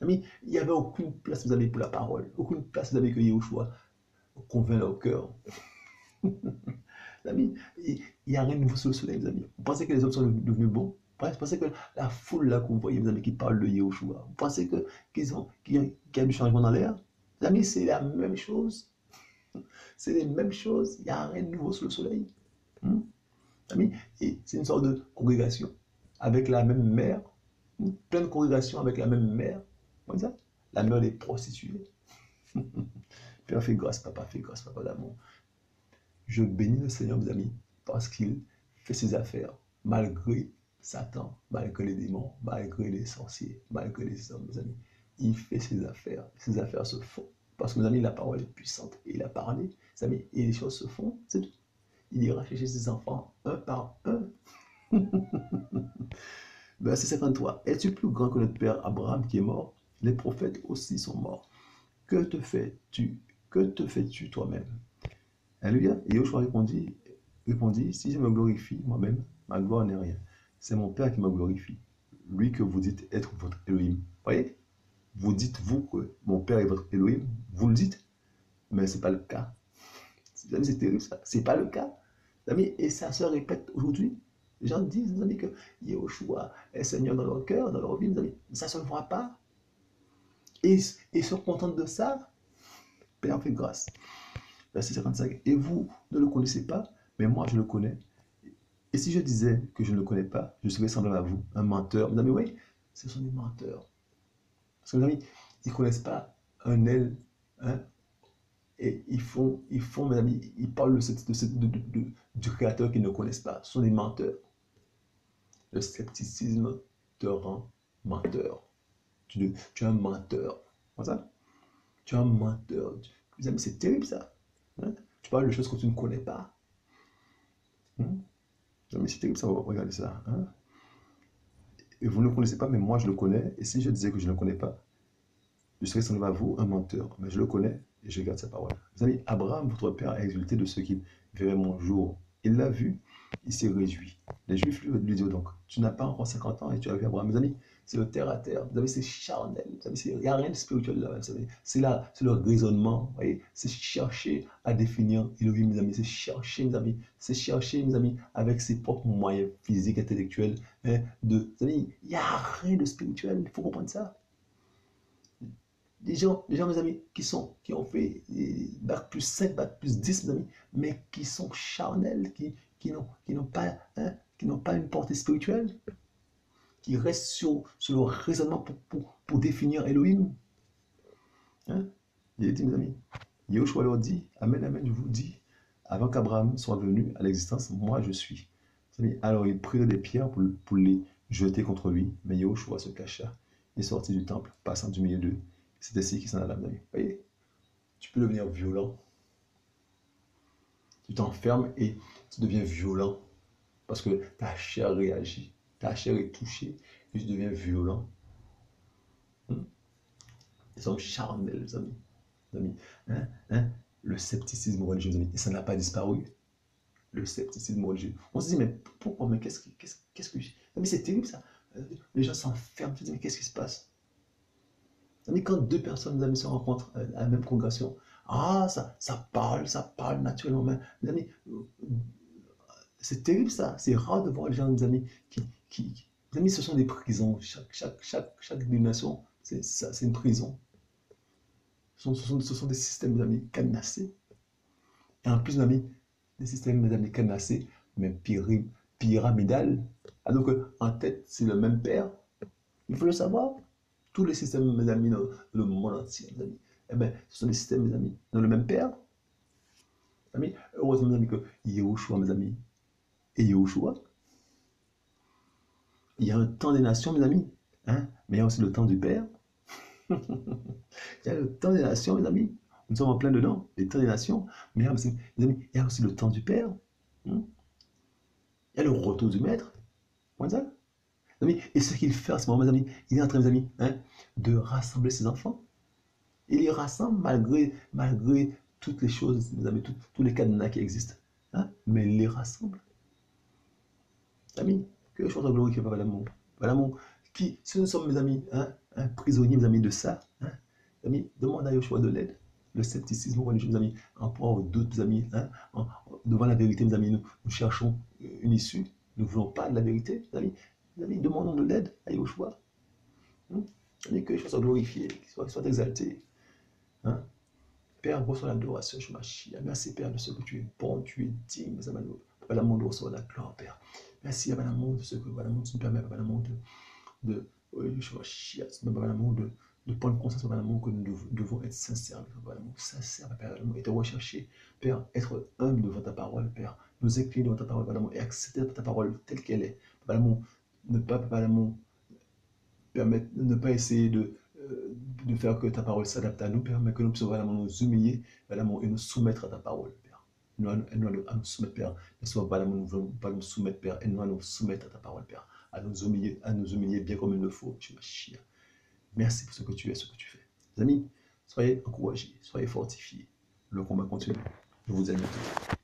Amis, il n'y avait aucune place, mes amis, pour la parole. Aucune place, mes amis, que Yahushua convainc leur cœur. Amis, il n'y a rien de nouveau sous le soleil, mes amis. Vous pensez que les hommes sont devenus bons? Vous pensez que la foule là que vous voyez, mes amis, qui parle de Yahushua, vous pensez qu'il y a du changement dans l'air? Les amis, c'est la même chose. C'est les mêmes choses. Il n'y a rien de nouveau sous le soleil. Hmm? Amis, et c'est une sorte de congrégation avec la même mère. Plein de congrégations avec la même mère. Comment ça? La mère des prostituées. Père fait grâce, papa fait grâce, papa d'amour. Je bénis le Seigneur, mes amis, parce qu'il fait ses affaires, malgré Satan, malgré les démons, malgré les sorciers, malgré les hommes, mes amis. Il fait ses affaires. Ses affaires se font. Parce que, mes amis, la parole est puissante. Et il a parlé, mes amis, et les choses se font. C'est tout. Il ira chercher ses enfants un par un. Verset 53. Es-tu plus grand que notre père Abraham qui est mort? Les prophètes aussi sont morts. Que te fais-tu? Que te fais-tu toi-même? Alléluia. Et Yoshua répondit, si je me glorifie moi-même, ma gloire n'est rien. C'est mon Père qui me glorifie, lui que vous dites être votre Elohim. Voyez? Vous dites, vous, que mon Père est votre Elohim. Vous le dites, mais ce n'est pas le cas. C'est terrible ça. Ce n'est pas le cas. Amis, et ça se répète aujourd'hui. Les gens disent, mes amis, que Yahushua est Seigneur dans leur cœur, dans leur vie, mes amis. Mais ça ne se voit pas. Et ils sont contents de ça. Père fait grâce. Verset 55. Et vous ne le connaissez pas, mais moi je le connais. Et si je disais que je ne le connais pas, je serais semblable à vous, un menteur. Mes amis, oui, ce sont des menteurs. Parce que mes amis, ils ne connaissent pas un elle, hein, et mes amis, ils parlent du Créateur qu'ils ne connaissent pas. Ce sont des menteurs. Le scepticisme te rend menteur. Tu es un menteur. Comme ça? Tu es un menteur. Mes amis, c'est terrible ça. Hein? Tu parles de choses que tu ne connais pas. Hein? Mais c'est terrible ça, regardez ça. Hein? Et vous ne le connaissez pas, mais moi je le connais. Et si je disais que je ne le connais pas, je serais semblable à vous, un menteur. Mais je le connais et je garde sa parole. Mes amis, Abraham, votre père, a exulté de ce qu'il verrait mon jour. Il l'a vu, il s'est réjoui. Les Juifs lui dirent donc, tu n'as pas encore 50 ans et tu as vu Abraham. Mes amis, c'est le terre à terre. Vous savez, c'est charnel. Il n'y a rien de spirituel là. C'est là, c'est le raisonnement. Vous voyez, c'est chercher à définir Elohim, mes amis. C'est chercher, mes amis. C'est chercher, mes amis, avec ses propres moyens physiques, intellectuels. Hein, mes amis, il n'y a rien de spirituel. Il faut comprendre ça. Des gens, mes amis, qui ont fait bac plus 5, bac plus 10, mes amis, mais qui sont charnels, qui n'ont pas, hein, qui n'ont pas une portée spirituelle, qui restent sur le raisonnement pour définir Elohim. Hein? Il dit, mes amis, Yahushua leur dit, Amen, Amen, je vous dis, avant qu'Abraham soit venu à l'existence, moi je suis. Alors il prit des pierres pour les jeter contre lui, mais Yahushua se cacha. Il est sorti du temple, passant du milieu d'eux. C'est ainsi qu'il s'en alla, mes amis. Vous voyez, tu peux devenir violent. Tu t'enfermes et tu deviens violent parce que ta chair réagit, ta chair est touchée et tu deviens violent. Ils sont charnels, les amis. Les amis. Hein? Le scepticisme religieux, les amis, et ça n'a pas disparu. Le scepticisme religieux. On se dit, mais pourquoi? Mais qu'est-ce que... Mais c'est terrible ça. Les gens s'enferment, tu te dis, mais qu'est-ce qui se passe? Mais quand deux personnes, mes amis, se rencontrent à la même congrégation, ah, ça parle naturellement. Mais, mes amis, c'est terrible ça. C'est rare de voir les gens, mes amis, mes amis, ce sont des prisons. Chaque dénomination, C'est ça, c'est une prison. Ce sont des systèmes, mes amis, cadenassés. Et en plus, mes amis, des systèmes, mes amis, cadenassés, mais pyramidal. Ah, donc, en tête, c'est le même père. Il faut le savoir. Tous les systèmes, mes amis, dans le monde entier, mes amis, eh bien, ce sont des systèmes, mes amis, dans le même père. Amis, heureusement, mes amis, que Yahushua, mes amis, et Yahushua, il y a un temps des nations, mes amis, hein, mais il y a aussi le temps du Père. Il y a le temps des nations, mes amis. Nous sommes en plein dedans, les temps des nations. Mais mes amis, il y a aussi le temps du Père. Hein. Il y a le retour du Maître. Point ça. Mes amis, et ce qu'il fait à ce moment, mes amis, il est en train, mes amis, hein, de rassembler ses enfants. Il les rassemble malgré toutes les choses, mes amis, tous les cadenas qui existent. Hein, mais il les rassemble. Amis, que je sois glorifié par l'amour. Par l'amour. Qui, si nous sommes, mes amis, hein, prisonniers, mes amis, de ça, hein, amis, demande à Yoshua de l'aide. Le scepticisme religieux, mes amis, en proie aux doutes, mes amis, hein, devant la vérité, mes amis, nous cherchons une issue. Nous ne voulons pas de la vérité, mes amis, demandons de l'aide à Yoshua. Hein, amis, que je sois glorifié, qu'il soit exalté. Hein. Père, reçois l'adoration sur ma chia. Merci, Père, de ce que tu es bon, tu es digne, mes amis. Papa l'amour de recevoir la gloire, Père. Merci, Papa l'amour, de ce que Papa l'amour, tu nous permets, Papa l'amour, Papa l'amour, de prendre conscience, Papa l'amour, que nous devons être sincères, Papa l'amour, sincères, Papa l'amour, et te rechercher, Père, être humble devant ta parole, Père, nous incliner devant ta parole, Papa l'amour, et accepter ta parole telle qu'elle est, Papa l'amour, ne pas, Papa l'amour, ne pas essayer de faire que ta parole s'adapte à nous, Père, mais que nous puissions vraiment nous humilier, vraiment, et nous soumettre à ta parole, Père. Nous à nous soumettre, Père. Ne sois pas là, nous ne voulons pas nous soumettre, Père, et nous à nous soumettre à ta parole, Père. À nous humilier bien comme il le faut, tu m'as. Merci pour ce que tu es, ce que tu fais. Les amis, soyez encouragés, soyez fortifiés. Le combat continue. Je vous aime tous.